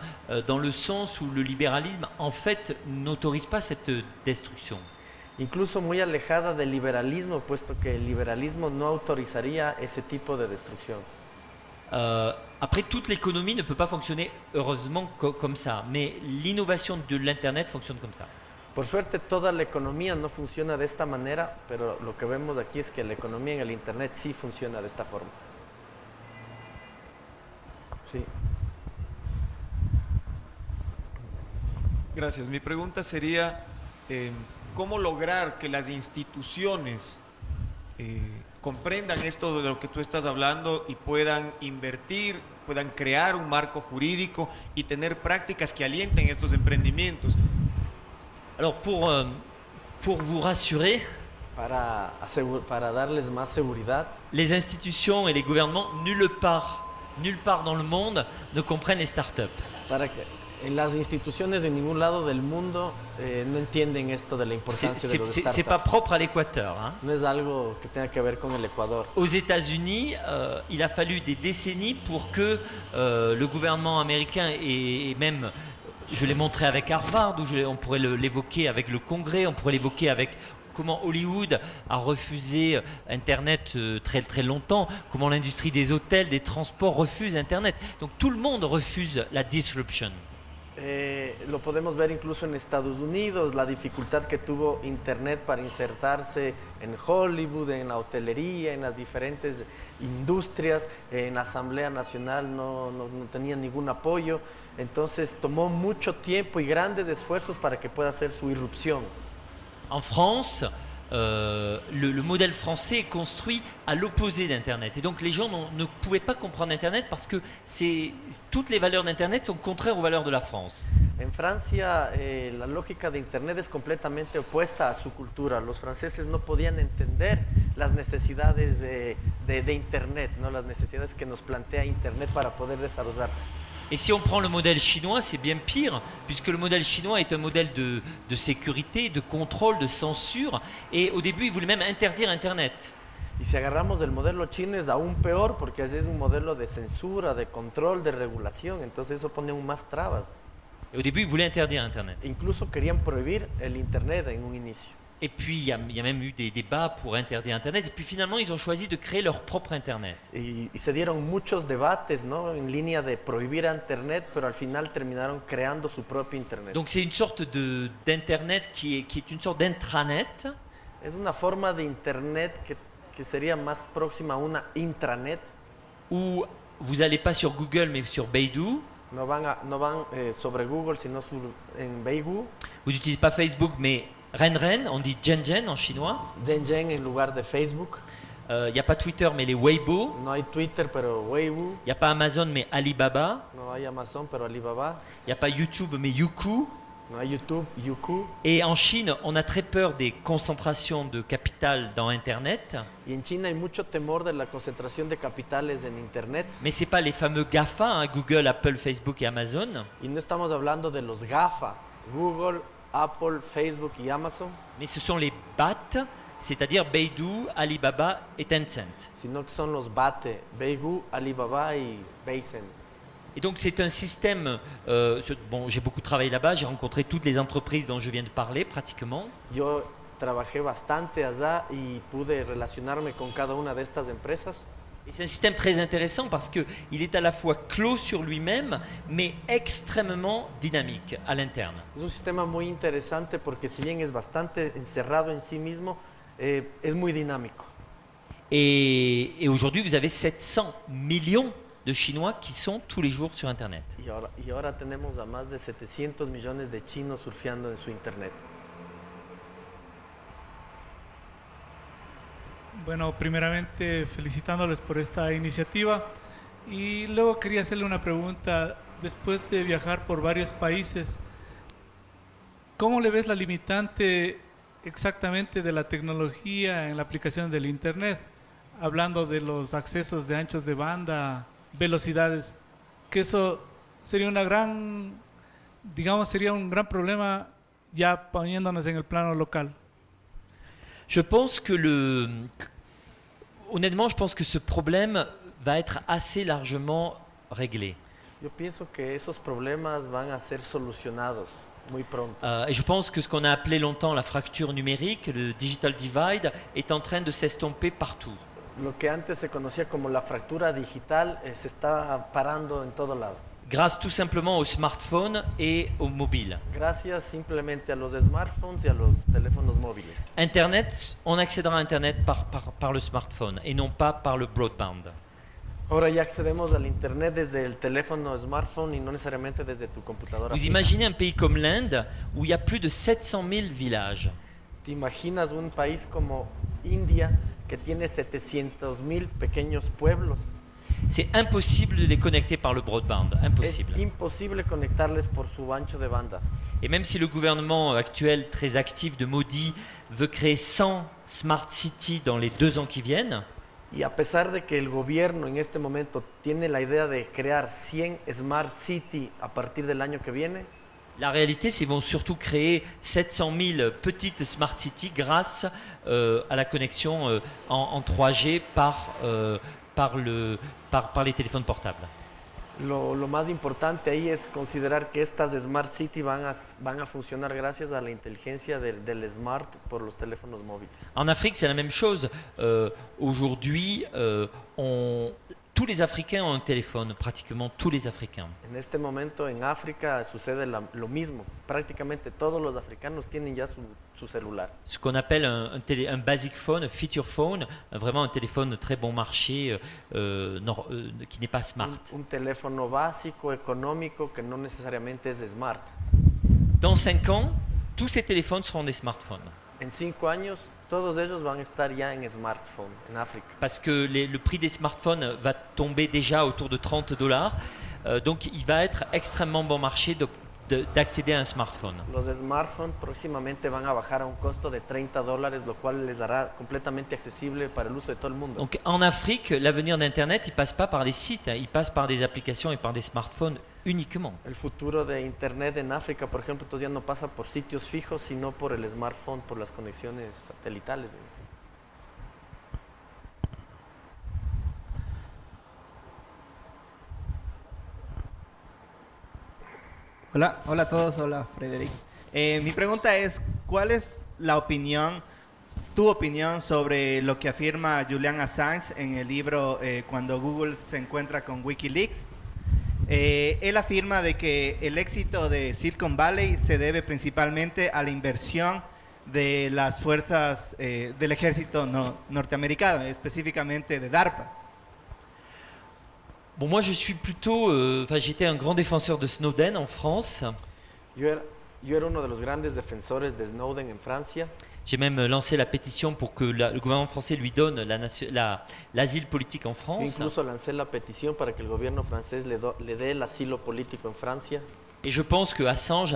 dans le sens où le libéralisme, en fait, n'autorise pas cette destruction. Incluso muy alejada del liberalismo, puesto que el liberalismo no autorizaría ese tipo de destrucción. Après, toute l'économie ne peut pas fonctionner heureusement comme ça, mais l'innovation de l'Internet fonctionne comme ça. Por suerte, toda la economía no funciona de esta manera, pero lo que vemos aquí es que la economía en el Internet sí funciona de esta forma. Sí. Gracias. Mi pregunta sería, ¿cómo lograr que las instituciones comprendan esto de lo que tú estás hablando y puedan invertir, puedan crear un marco jurídico y tener prácticas que alienten estos emprendimientos? Alors, pour vous rassurer, Para darles más seguridad, les institutions et les gouvernements, nulle part dans le monde, ne comprennent les startups. para que En las instituciones de ningún lado del mundo no entienden esto de la importancia de los C'est pas startups. propre à l'Équateur, hein. No es algo que tenga que ver con el Ecuador. Aux États-Unis, il a fallu des décennies pour que le gouvernement américain et même, je l'ai montré avec Harvard, ou on pourrait l'évoquer avec le Congrès, on pourrait l'évoquer avec comment Hollywood a refusé Internet très très longtemps, comment l'industrie des hôtels, des transports refuse Internet. Donc tout le monde refuse la disruption. Lo podemos ver incluso en Estados Unidos, la dificultad que tuvo Internet para insertarse en Hollywood, en la hotelería, en las diferentes industrias. En la Asamblea Nacional no tenía ningún apoyo. Entonces tomó mucho tiempo y grandes esfuerzos para que pueda hacer su irrupción. En France, le modèle français est construit à l'opposé d'Internet. Et donc les gens ne pouvaient pas comprendre Internet parce que toutes les valeurs d'Internet sont contraires aux valeurs de la France. En Francia, la lógica de Internet es completamente opuesta a su cultura. Los franceses no podían entender las necesidades de Internet, ¿no? Las necesidades que nos plantea Internet para poder desarrollarse. Et si on prend le modèle chinois, c'est bien pire, puisque le modèle chinois est un modèle de sécurité, de contrôle, de censure. Et au début, ils voulaient même interdire Internet. Y si agarramos del modelo chino es aún peor porque es un modelo de censura, de control, de regulación. Entonces eso pone aún más trabas. Et au début, ils voulaient interdire Internet. Incluso querían prohibir el Internet en un inicio. Et puis, il y a même eu des débats pour interdire Internet. Et puis finalement, ils ont choisi de créer leur propre Internet. Y se dieron muchos debates, ¿no? En línea de prohibir a Internet, pero al final terminaron creando su propio Internet. Donc c'est une sorte d'Internet qui est une sorte d'intranet. Es una forma de Internet que sería más próxima a una intranet. Où vous n'allez pas sur Google, mais sur Baidu. No van sobre Google, sino en Baidu. Vous n'utilisez pas Facebook, mais Renren, on dit Zhengen en chinois. Zhengen en lugar de Facebook. Il n'y a pas Twitter, mais les Weibo. No hay Twitter, pero Weibo. Il n'y a pas Amazon, mais Alibaba. No hay Amazon, pero Alibaba. Il n'y a pas YouTube, mais Youku. No hay YouTube, Youku. Et en Chine, on a très peur des concentrations de capital dans Internet. Y en China hay mucho temor de la concentración de capitales en Internet. Mais ce n'est pas les fameux GAFA, hein, Google, Apple, Facebook et Amazon. Y no estamos hablando de los GAFA, Google, Apple, Facebook y Amazon. Mais ce sont les BAT, c'est-à-dire Baidu, Alibaba et Tencent. Sino que son los BATE, Baidu, Alibaba y Tencent. Et donc c'est un système, bon, j'ai beaucoup travaillé là-bas, j'ai rencontré toutes les entreprises dont je viens de parler pratiquement. Yo trabajé bastante allá y pude relacionarme con cada una de estas empresas. Et c'est un système très intéressant parce qu'il est à la fois clos sur lui-même, mais extrêmement dynamique à l'interne. Es un sistema muy interesante porque si bien es bastante encerrado en sí mismo, es muy dinámico. Et aujourd'hui, vous avez 700 millions de Chinois qui sont tous les jours sur Internet. Y ahora tenemos a más de 700 millones de chinos surfeando en su Internet. Bueno, primeramente felicitándoles por esta iniciativa y luego quería hacerle una pregunta. Después de viajar por varios países, ¿cómo le ves la limitante exactamente de la tecnología en la aplicación del Internet? Hablando de los accesos de anchos de banda, velocidades, que eso sería una gran, digamos, sería un gran problema ya poniéndonos en el plano local. Je pense que honnêtement, je pense que ce problème va être assez largement réglé. Yo pienso que esos problemas van a ser solucionados muy pronto. Et je pense que ce qu'on a appelé longtemps la fracture numérique, le digital divide, est en train de s'estomper partout. Lo que antes se conocía como la fractura digital se está parando en todo lado. Grâce tout simplement aux smartphones et aux mobiles. Gracias simplemente a los smartphones y a los teléfonos móviles. Internet, on accédera à Internet par le smartphone et non pas par le broadband. Ahora ya accedemos al Internet desde el teléfono smartphone y no necesariamente desde tu computadora. Vous fija. imaginez un pays comme l'Inde où il y a plus de 700 000 villages. ¿Te imaginas un país como India que tiene 700,000 pequeños pueblos? C'est impossible de les connecter par le broadband, impossible. Es imposible conectarles por su ancho de banda. Et même si le gouvernement actuel, très actif de Modi, veut créer 100 smart cities dans les 2 ans qui viennent, Y a pesar de que el gobierno en este momento tiene la idea de crear 100 Smart City a partir del año que viene, La réalité, c'est qu'ils vont surtout créer 700 000 petites smart cities grâce à la connexion en 3G par les téléphones portables. lo más importante ahí es considerar que estas Smart City van a funcionar gracias a la inteligencia del Smart por los teléfonos móviles. En Afrique, c'est la même chose. Aujourd'hui, tous les Africains ont un téléphone, pratiquement tous les Africains. En este momento en África sucede lo mismo. Prácticamente todos los africanos tienen ya su celular. Ce qu'on appelle un basic phone, un feature phone, vraiment un téléphone très bon marché qui n'est pas smart. Un teléfono básico, económico, que no necesariamente es smart. Dans 5 ans, tous ces téléphones seront des smartphones. En 5 años, todos ellos van a estar ya en smartphone en África. Parce que le prix des smartphones va tomber déjà autour de $30. Donc il va être extrêmement bon marché d'accéder à un smartphone. Los smartphones próximamente van a bajar a un costo de $30, lo cual les dará completamente accesible para el uso de todo el mundo. Donc en Afrique, l'avenir d'Internet, il passe pas par des sites, il passe par des applications et par des smartphones uniquement. El futuro de Internet en África, por ejemplo, entonces ya no pasa por sitios fijos, sino por el smartphone, por las conexiones satelitales. Hola, hola a todos, hola Frederic. Mi pregunta es, ¿cuál es tu opinión sobre lo que afirma Julian Assange en el libro Cuando Google se encuentra con Wikileaks? Él afirma de que el éxito de Silicon Valley se debe principalmente a la inversión de las fuerzas del ejército norteamericano, específicamente de DARPA. Bon, moi je suis plutôt, j'étais un grand défenseur de Snowden en France. Yo era uno de los grandes defensores de Snowden en Francia. J'ai même lancé la pétition pour que le gouvernement français lui donne l'asile politique en Yo France. incluso lancé la petición para que el gobierno francés le dé el asilo político en Francia. Et je pense que Assange,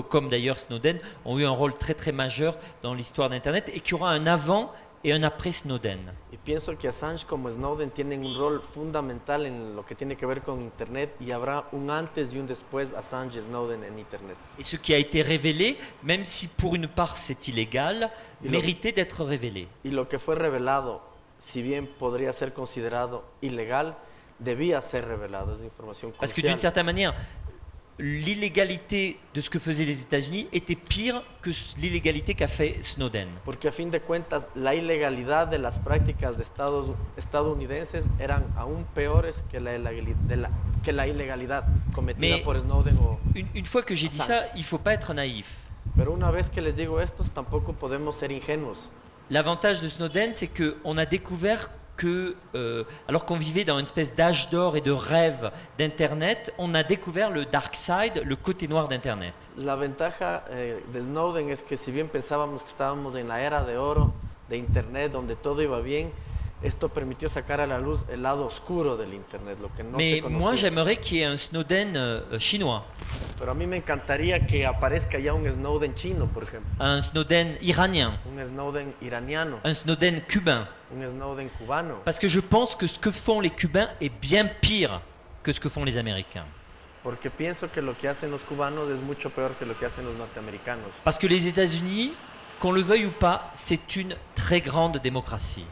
comme d'ailleurs Snowden, ont eu un rôle très très majeur dans l'histoire d'Internet et qu'il y aura un avant et un après Snowden. Y pienso que Assange como Snowden tienen un rol fundamental en lo que tiene que ver con Internet y habrá un antes y un después Assange y Snowden en Internet. Et ce qui a été révélé, même si pour une part c'est illégal, Et le- méritait d'être révélé. Y lo que fue revelado, si bien podría ser considerado ilegal, debía ser revelado. Es información Parce que d'une crucial. certaine manière, l'illégalité de ce que faisaient les États-Unis était pire que l'illégalité qu'a fait Snowden. Porque a fin de cuentas, la ilegalidad de las prácticas de estadounidenses eran aún peores que la ilegalidad cometida Mais- por Snowden. Une fois que j'ai dit ça, il ne faut pas être naïf. Pero una vez que les digo esto, tampoco podemos ser ingenuos. L'avantage de Snowden, c'est qu'on a découvert que, alors qu'on vivait dans une espèce d'âge d'or et de rêve d'Internet, on a découvert le dark side, le côté noir d'Internet. La ventaja de Snowden es que si bien pensábamos que estábamos en la era de oro de Internet, donde todo iba bien, esto permitió sacar a la luz el lado oscuro del Internet, lo que no Mais se moi, conocía. j'aimerais qu'il y ait un Snowden chinois, Pero a mí me encantaría que aparezca ya un Snowden chino, por ejemplo, un Snowden iranien, un Snowden iraniano, un Snowden cubain. un Snowden cubano. Parce que je pense que ce que font les Cubains est bien pire que ce que font les Américains. Porque pienso que lo que hacen los cubanos es mucho peor que lo que hacen los norteamericanos. Parce que les États-Unis, qu'on le veuille ou pas, c'est une très grande démocratie.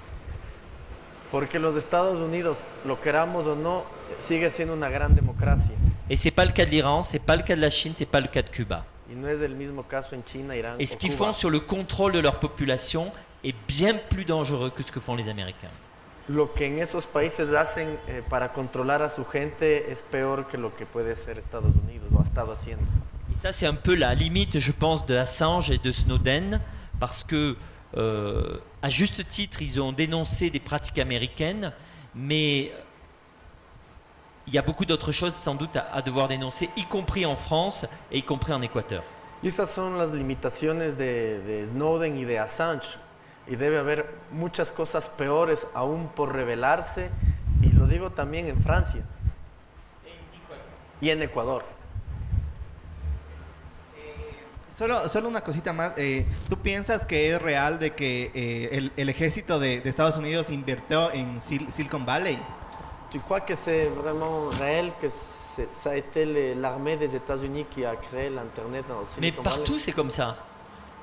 Porque los Estados Unidos, lo queramos o no, sigue siendo una gran democracia. Et c'est pas le cas de l'Iran, c'est pas le cas de la Chine, c'est pas le cas de Cuba. Y no es el mismo caso en China, Irán Et ce o qu'ils Cuba. font sur le contrôle de leur population est bien plus dangereux que ce que font les Américains. Lo que en esos países hacen para controlar a su gente es peor que lo que puede hacer Estados Unidos o ha estado haciendo. Et ça, c'est un peu la limite, je pense, de Assange et de Snowden, parce que, à juste titre, ils ont dénoncé des pratiques américaines, mais il y a beaucoup d'autres choses sans doute à devoir dénoncer, y compris en France et y compris en Équateur. Y esas son las limitaciones de Snowden y de Assange. Y debe haber muchas cosas peores aún por revelarse. Y lo digo también en Francia. Y en Ecuador. Solo una cosita más. ¿Tú piensas que es real de que el ejército de Estados Unidos invirtió en Silicon Valley? Tu crois que c'est vraiment réel que ça a été l'armée des États-Unis qui a créé l'Internet en Mais Silicon partout, Valley? c'est comme ça.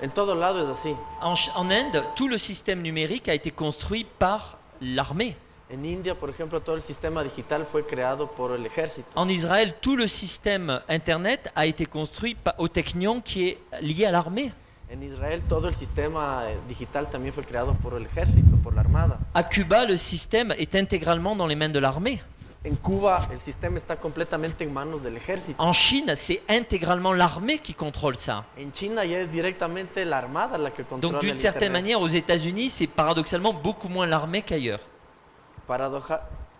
En todo lado es así. En Inde, tout le système numérique a été construit par l'armée. En India, por ejemplo, todo el sistema digital fue creado por el ejército. En Israël, tout le système Internet a été construit au Technion qui est lié à l'armée. En Israel, todo el sistema digital también fue creado por el ejército, por la armada. À Cuba, le système est intégralement dans les mains de l'armée. En Cuba, el sistema está completamente en manos del ejército. En Chine, c'est intégralement l'armée qui contrôle ça. En China ya es directamente la armada la que controla Donc d'une el certaine Internet. manière, aux États-Unis, c'est paradoxalement beaucoup moins l'armée qu'ailleurs.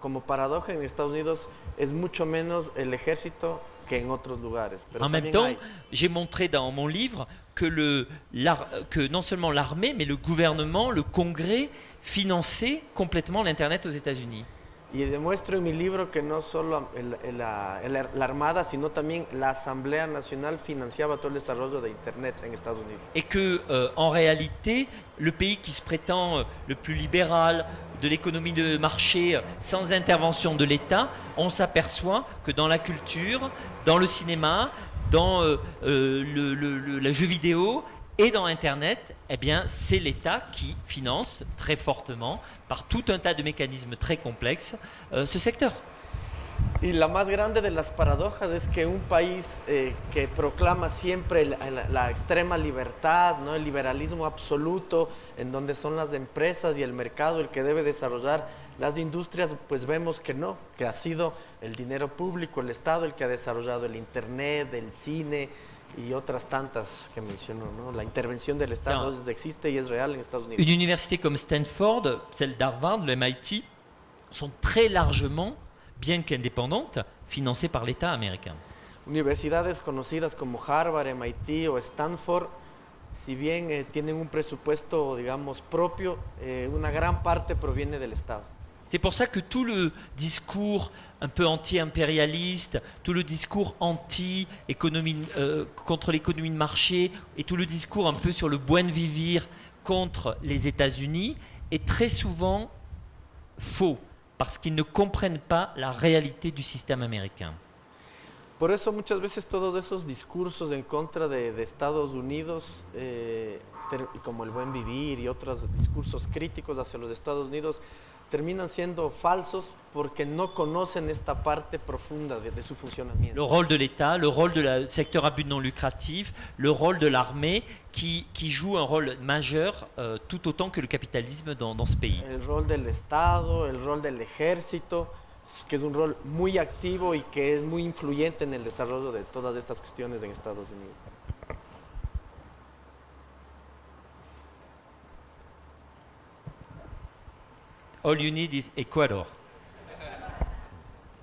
Como paradoja en Estados Unidos es mucho menos el ejército que en otros lugares. Pero En même también temps, hay. j'ai montré dans mon livre que non seulement l'armée, mais le gouvernement, le Congrès, finançait complètement l'Internet aux États-Unis. Y demuestro en mi libro que no solo la Armada, sino también la Asamblea Nacional financiaba todo el desarrollo de Internet en Estados Unidos. Et que, en réalité, le pays qui se prétend le plus libéral, de l'économie de marché, sans intervention de l'État, on s'aperçoit que dans la culture, dans le cinéma, dans le jeu vidéo et dans Internet, eh bien, c'est l'État qui finance très fortement, par tout un tas de mécanismes très complexes, ce secteur. Y la más grande de las paradojas es que un país que proclama siempre la extrema libertad, ¿no? El liberalismo absoluto, en donde son las empresas y el mercado el que debe desarrollar las industrias, pues vemos que no, que ha sido el dinero público, el Estado el que ha desarrollado el Internet, el cine y otras tantas que menciono, ¿no? La intervención del Estado Claro. existe y es real en Estados Unidos. Une université comme Stanford, celle d'Harvard, le MIT, sont très largement, bien qu'indépendantes, financées par l'État américain. Universidades conocidas como Harvard, MIT o Stanford, si bien tienen un presupuesto, digamos, propio, una gran parte proviene del Estado. C'est pour ça que tout le discours un peu anti-impérialiste, tout le discours contre l'économie de marché et tout le discours un peu sur le buen vivir contre les États-Unis est très souvent faux parce qu'ils ne comprennent pas la réalité du système américain. Por eso muchas veces todos esos discursos en contra de Estados Unidos, como el buen vivir y otros discursos críticos hacia los Estados Unidos, terminan siendo falsos porque no conocen esta parte profunda de su Le funcionamiento. rôle de l'État, le rôle du secteur à but non lucratif, le rôle de l'armée qui joue un rôle majeur tout autant que le capitalisme dans ce pays. El rol del Estado, el rol del ejército, que es un rol muy activo y que es muy influyente en el desarrollo de todas estas cuestiones en Estados Unidos. All you need is Ecuador.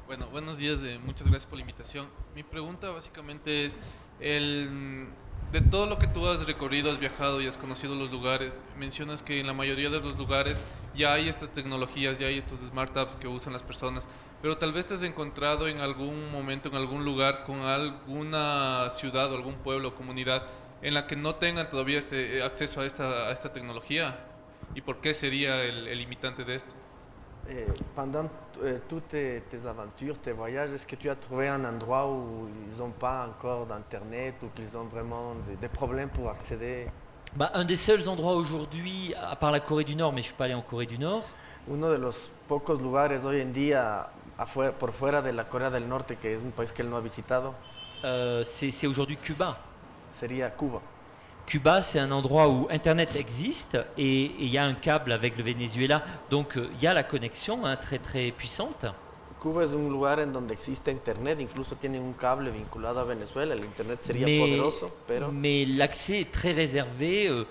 Bueno, buenos días, muchas gracias por la invitación. Mi pregunta básicamente es, de todo lo que tú has recorrido, has viajado y has conocido los lugares, mencionas que en la mayoría de los lugares ya hay estas tecnologías, ya hay estos startups que usan las personas, pero tal vez te has encontrado en algún momento, en algún lugar, con alguna ciudad o algún pueblo o comunidad en la que no tengan todavía acceso a esta tecnología. ¿Y por qué sería el limitante de esto? Pendant toutes tes aventures, tes voyages, est-ce que tu as trouvé un endroit où ils n'ont pas encore d'internet ou qu'ils ont vraiment des problèmes pour accéder? Bah, un des seuls endroits aujourd'hui, à part la Corée du Nord, mais je ne suis pas allé en Corée du Nord, Uno de los pocos lugares hoy en día por fuera de la Corea del Norte, que es un país que él no ha visitado, c'est aujourd'hui Cuba. sería Cuba. Cuba, c'est un endroit où Internet existe et il y a un câble avec le Venezuela, donc il y a la connexion très très puissante. Cuba es un lugar en donde existe internet, incluso tienen un cable vinculado a Venezuela, el internet sería Mais, poderoso, pero mais l'accès est très réservé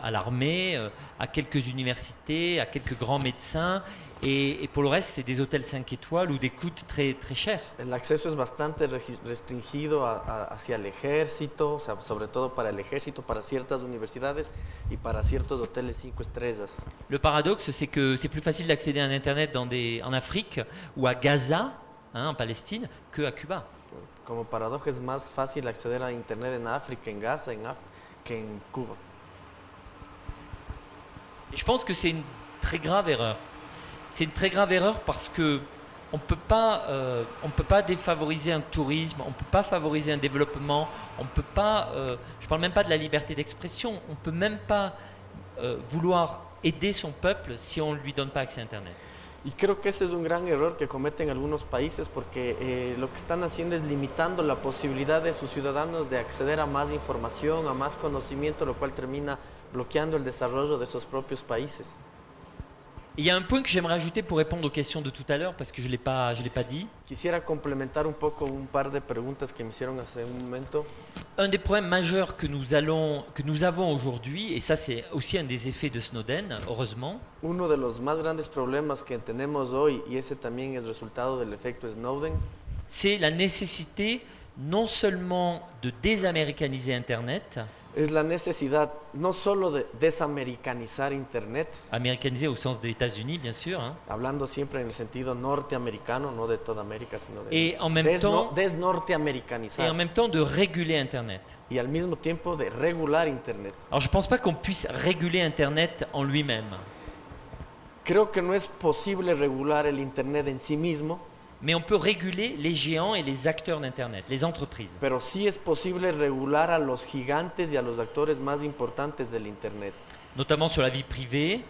à l'armée, à quelques universités, à quelques grands médecins, et pour le reste, c'est des hôtels 5 étoiles ou des coûts très très chers. el acceso es bastante restringido hacia el ejército, o sea, sobre todo para el ejército, para ciertas universidades y para ciertos hoteles 5 estrellas. Le paradoxe, c'est que c'est plus facile d'accéder à un Internet en Afrique ou à Gaza, en Palestine, qu'à Cuba. Como paradoja, es más fácil acceder a Internet en África, en Gaza, que en Cuba. Et je pense que c'est une très grave erreur. C'est une très grave erreur parce que on peut pas défavoriser un tourisme, on peut pas favoriser un développement, on peut pas. Je parle même pas de la liberté d'expression. On peut même pas vouloir aider son peuple si on ne lui donne pas accès à Internet. Y creo que ese es un gran error que cometen algunos países porque lo que están haciendo es limitando la posibilidad de sus ciudadanos de acceder a más información, a más conocimiento, lo cual termina bloqueando el desarrollo de sus propios países. Et il y a un point que j'aimerais ajouter pour répondre aux questions de tout à l'heure parce que je l'ai pas dit. Quisiera complementar un poco un par de preguntas que me hicieron hace un momento. Un des problèmes majeurs que nous avons aujourd'hui, et ça c'est aussi un des effets de Snowden, heureusement, Uno de los más grandes problemas que tenemos hoy, y ese también es resultado del efecto Snowden, c'est la nécessité non seulement de désaméricaniser Internet, es la necesidad no solo de desamericanizar Internet, américaniser au sens des États-Unis bien sûr, hein, hablando siempre en el sentido norteamericano, no de toda América, sino de et en même temps desnorteamericanizar, de réguler Internet. y al mismo tiempo de regular Internet. Alors je ne pense pas qu'on puisse réguler Internet en lui-même, Creo que no es posible regular el Internet en sí mismo, mais on peut réguler les géants et les acteurs d'Internet, les entreprises. pero sí es posible regular a los gigantes y a los actores más importantes del Internet, Notamment sur la vie privée,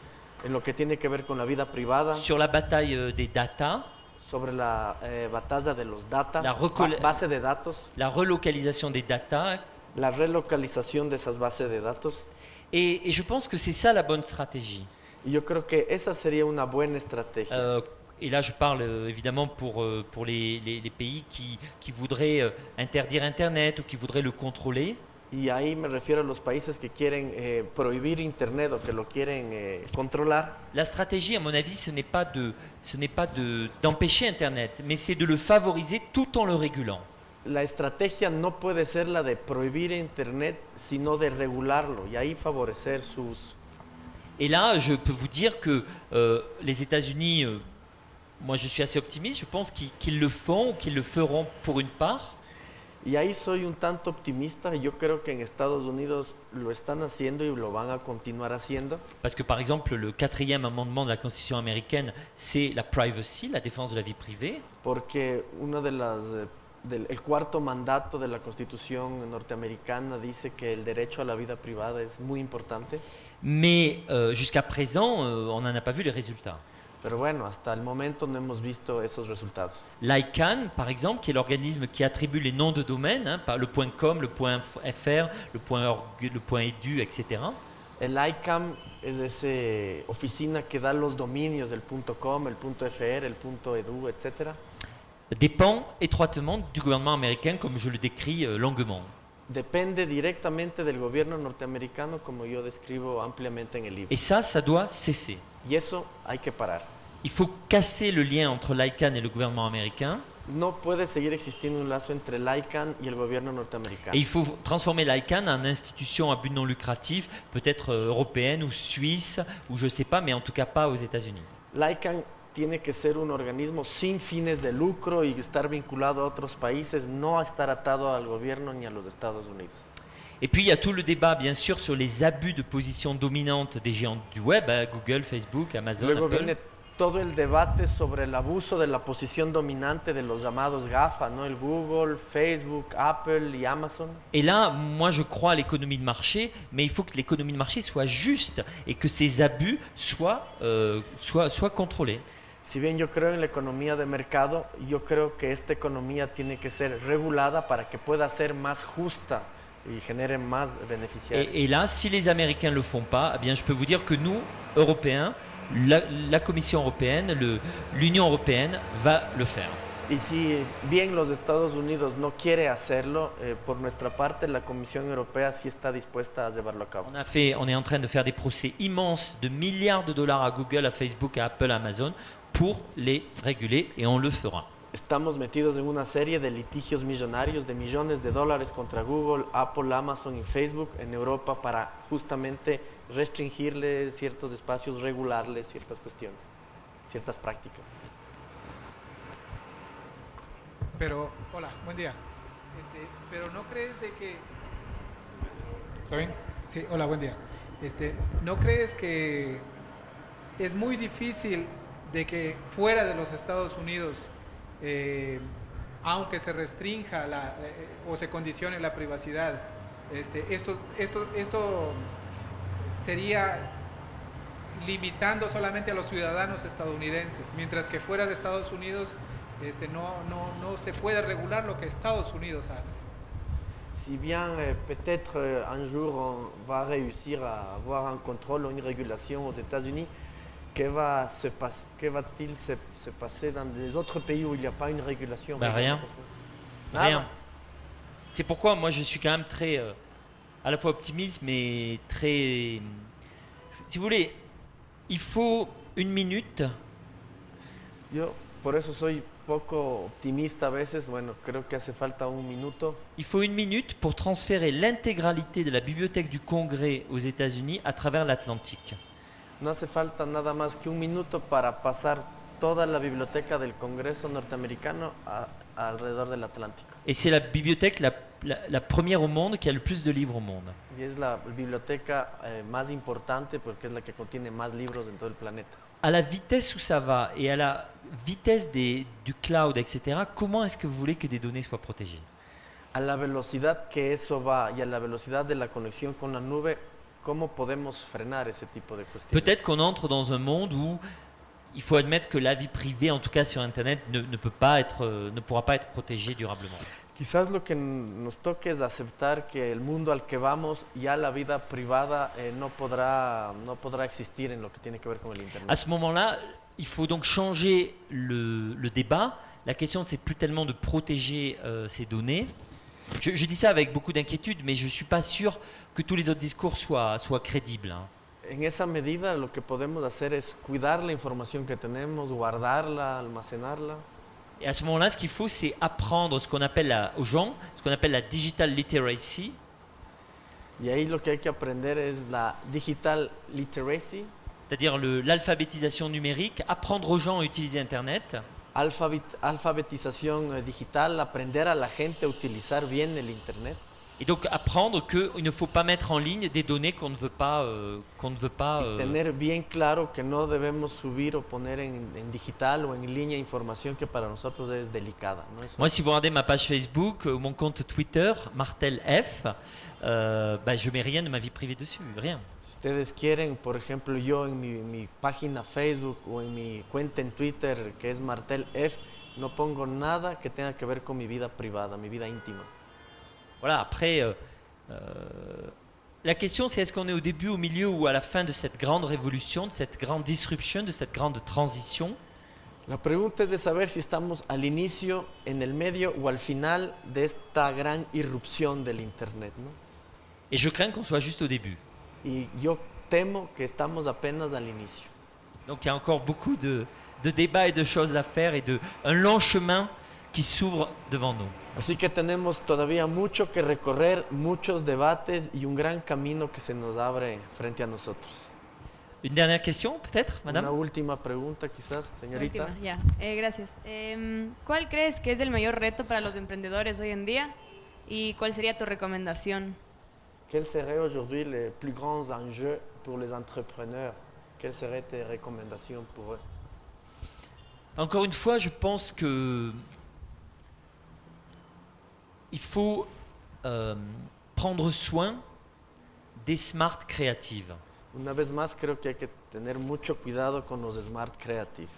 en lo que tiene que ver con la vida privada, sur la bataille des data, sobre la batalla de los data, La base de datos, la relocalisation des data, la relocalización de esas bases de datos. et je pense que c'est ça la bonne stratégie. Y yo creo que esa sería una buena estrategia. Et là, je parle évidemment pour les pays qui voudraient interdire Internet ou qui voudraient le contrôler. Y ahí me refiero a los países que quieren prohibir Internet o que lo quieren controlar. La stratégie, à mon avis, ce n'est pas d'empêcher Internet, mais c'est de le favoriser tout en le régulant. La estrategia no puede ser la de prohibir Internet, sino de regularlo y ahí favorecer sus... Et là, je peux vous dire que les États-Unis, moi je suis assez optimiste, je pense qu'ils le font, qu'ils le feront pour une part. Y ahí soy un tanto optimista y yo creo que en Estados Unidos lo están haciendo y lo van a continuar haciendo. Parce que par exemple, le 4e amendement de la Constitution américaine, c'est la privacy, la défense de la vie privée. Porque uno de el cuarto mandato de la Constitución norteamericana dice que el derecho a la vida privada es muy importante. Mais jusqu'à présent, on n'en a pas vu les résultats. Pero bueno, hasta el momento no hemos visto esos resultados. L'ICANN, par exemple, qui est l'organisme qui attribue les noms de domaine, hein, le .com, le .fr, le .org, le .edu, etc. El ICANN es esa oficina que da los dominios del .com, el .fr, el .edu, etc. Dépend étroitement du gouvernement américain, comme je le décris longuement. Depende directamente del gobierno norteamericano, como yo describo ampliamente en el libro. Et ça doit cesser. Y eso hay que parar. Il faut casser le lien entre l'ICANN et le gouvernement américain. No puede seguir existiendo un lazo entre el ICANN y el gobierno norteamericano. Et il faut transformer l'ICANN en institution à but non lucratif, peut-être européenne ou suisse, ou je ne sais pas, mais en tout cas pas aux États-Unis. L'ICANN tiene que ser un organismo sin fines de lucro y estar vinculado a otros países, no estar atado al gobierno ni a los Estados Unidos. Et puis il y a tout le débat, bien sûr, sur les abus de position dominante des géants du web, hein, Google, Facebook, Amazon, Luego Apple. viene todo el debate sobre el abuso de la posición dominante de los llamados GAFA, ¿no? El Google, Facebook, Apple y Amazon. Et là, moi, je crois à l'économie de marché, mais il faut que l'économie de marché soit juste et que ces abus soient contrôlés. Si bien yo creo en la economía de mercado, yo creo que esta economía tiene que ser regulada para que pueda ser más justa y genere más beneficiarios. Et là, si les Américains ne le font pas, eh bien, je peux vous dire que nous, Européens, la Commission européenne, l'Union européenne va le faire. Y si bien los Estados Unidos no quiere hacerlo, por nuestra parte la Comisión Europea sí está dispuesta a llevarlo a cabo. On est en train de faire des procès immenses de milliards de dollars à Google, à Facebook, à Apple, à Amazon pour les réguler et on le fera. Estamos metidos en una serie de litigios millonarios de millones de dólares contra Google, Apple, Amazon y Facebook en Europa para justamente restringirles ciertos espacios, regularles ciertas cuestiones, ciertas prácticas. pero, hola, buen día. Pero ¿no crees de que... ¿Está bien? Sí, hola, buen día. ¿No crees que es muy difícil de que fuera de los Estados Unidos, aunque se restrinja o se condicione la privacidad, esto sería limitando solamente a los ciudadanos estadounidenses, mientras que fuera de Estados Unidos no se puede regular lo que Estados Unidos hace? Si bien peut-être un jour on va réussir à avoir un contrôle ou une régulation aux États-Unis, que va-t-il se passer dans les autres pays où il n'y a pas une régulation? Rien. Nada. Rien. C'est pourquoi moi je suis quand même très, à la fois optimiste, mais très... Si vous voulez, il faut une minute. Yo por eso soy poco optimista a veces. Bueno, creo que hace falta un minuto. Il faut une minute pour transférer l'intégralité de la bibliothèque du Congrès aux États-Unis à travers l'Atlantique. No hace falta nada más que un minuto para pasar toda la biblioteca del Congreso norteamericano alrededor del Atlántico. Et c'est la bibliothèque la première au monde qui a le plus de livres au monde. Y es la biblioteca más importante porque es la que contiene más libros en todo el planeta. À la vitesse où ça va et à la vitesse du cloud, etc., comment est-ce que vous voulez que des données soient protégées? A la velocidad que eso va y a la velocidad de la conexión con la nube, ¿cómo podemos frenar ese tipo de cuestiones? Peut-être qu'on entre dans un monde où il faut admettre que la vie privée, en tout cas sur Internet, ne pourra pas être protégée durablement. Quizás lo que nos toque es aceptar que el mundo al que vamos, ya la vida privada no podrá existir en lo que tiene que ver con el Internet. À ce moment-là, il faut donc changer le débat. La question, c'est plus tellement de protéger ces données. Je dis ça avec beaucoup d'inquiétude, mais je ne suis pas sûr que tous les autres discours soient crédibles. Hein. En esa medida, lo que podemos hacer es cuidar la información que tenemos, guardarla, almacenarla. Et à ce moment-là, ce qu'il faut, c'est apprendre ce qu'on appelle aux gens, ce qu'on appelle la digital literacy. Y ahí lo que hay que aprender es la digital literacy. C'est-à-dire l'alphabétisation numérique, apprendre aux gens à utiliser Internet. Alfabetización digital, aprender a la gente a utilizar bien el Internet. Et donc apprendre qu'il ne faut pas mettre en ligne des données qu'on ne veut pas... y tener bien claro que no debemos subir o poner en digital o en línea información que para nosotros es delicada, ¿no? Moi, si vous regardez ma page Facebook ou mon compte Twitter, Martel F, je mets rien de ma vie privée dessus, rien. Si ustedes quieren, por ejemplo, yo en mi página Facebook o en mi cuenta en Twitter, que es Martel F, no pongo nada que tenga que ver con mi vida privada, mi vida íntima. Voilà, après, la question c'est est-ce qu'on est au début, au milieu ou à la fin de cette grande révolution, de cette grande disruption, de cette grande transition? La pregunta es de saber si estamos al inicio, en el medio o al final de esta gran irrupción del Internet, ¿no? Et je crains qu'on soit juste au début. Y yo temo que estamos apenas al inicio. Donc il y a encore beaucoup de débats et de choses à faire et un long chemin qui s'ouvre devant nous. Así que tenemos todavía mucho que recorrer, muchos debates y un gran camino que se nos abre frente a nosotros. Une dernière question, peut-être, madame? Una última pregunta, quizás, señorita. Última, ya. Gracias. ¿Cuál crees que es el mayor reto para los emprendedores hoy en día? ¿Y cuál sería tu recomendación? Quels seraient aujourd'hui les plus grands enjeux pour les entrepreneurs? Quelles seraient tes recommandations pour eux? Encore une fois, je pense que il faut prendre soin des smart creatives. Una vez más, creo que hay que tener mucho cuidado con los smart creative.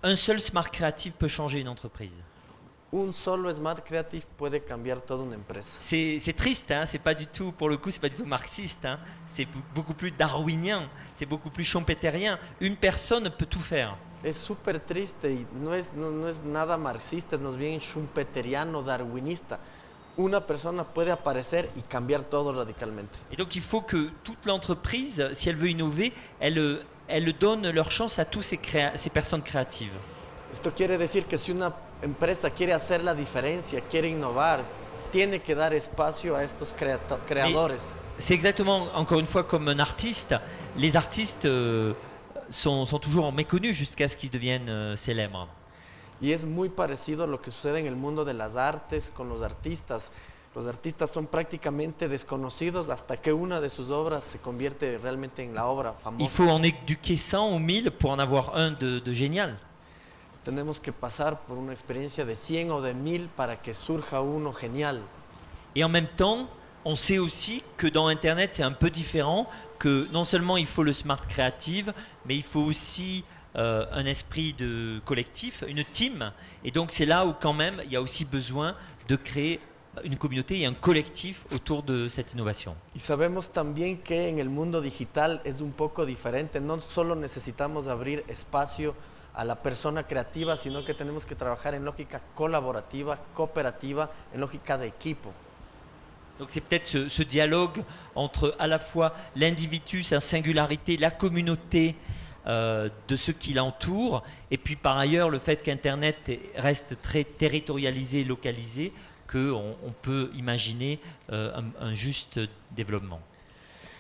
Un seul smart creative peut changer une entreprise. Un solo smart creative puede cambiar toda una empresa. C'est triste, hein, c'est pas du tout, pour le coup, c'est pas du tout marxiste, hein, c'est beaucoup plus darwinien, c'est beaucoup plus schumpeterien. Une personne peut tout faire. Es súper triste y no es nada marxista, es más bien schumpeteriano, darwinista. Una persona puede aparecer y cambiar todo radicalmente. Et donc il faut que toute l'entreprise, si elle veut innover, elle donne leur chance à tous ces personnes créatives. Esto quiere decir que si una empresa quiere hacer la diferencia, quiere innovar, tiene que dar espacio a estos creadores. C'est exactement, encore une fois, comme un artiste. Les artistes sont toujours méconnus jusqu'à ce qu'ils deviennent célèbres. Y es muy parecido a lo que sucede en el mundo de las artes con los artistas. Los artistas son prácticamente desconocidos hasta que una de sus obras se convierte realmente en la obra Il famosa. faut en éduquer 100 ou 1000 pour en avoir un de génial. Tenemos que pasar por una experiencia de 100 o de 1000 para que surja uno genial. Et en même temps, on sait aussi que dans Internet, c'est un peu différent, que non seulement il faut le smart creative, mais il faut aussi un esprit de collectif, une team. Et donc c'est là où quand même, il y a aussi besoin de créer une communauté et un collectif autour de cette innovation. Y sabemos también que en el mundo digital es un poco diferente. No solo necesitamos abrir espacio a la persona creativa, sino que tenemos que trabajar en lógica colaborativa, cooperativa, en lógica de equipo. Donc c'est peut-être ce dialogue entre à la fois l'individu, sa singularité, la communauté de ceux qui l'entourent, et puis par ailleurs le fait qu'Internet reste très territorialisé, localisé, qu'on peut imaginer un juste développement.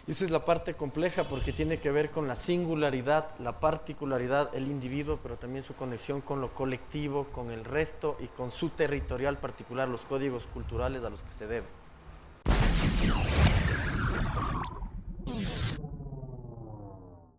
Y esa es la parte compleja porque tiene que ver con la singularidad, la particularidad, el individuo, pero también su conexión con lo colectivo, con el resto y con su territorial particular, los códigos culturales a los que se debe.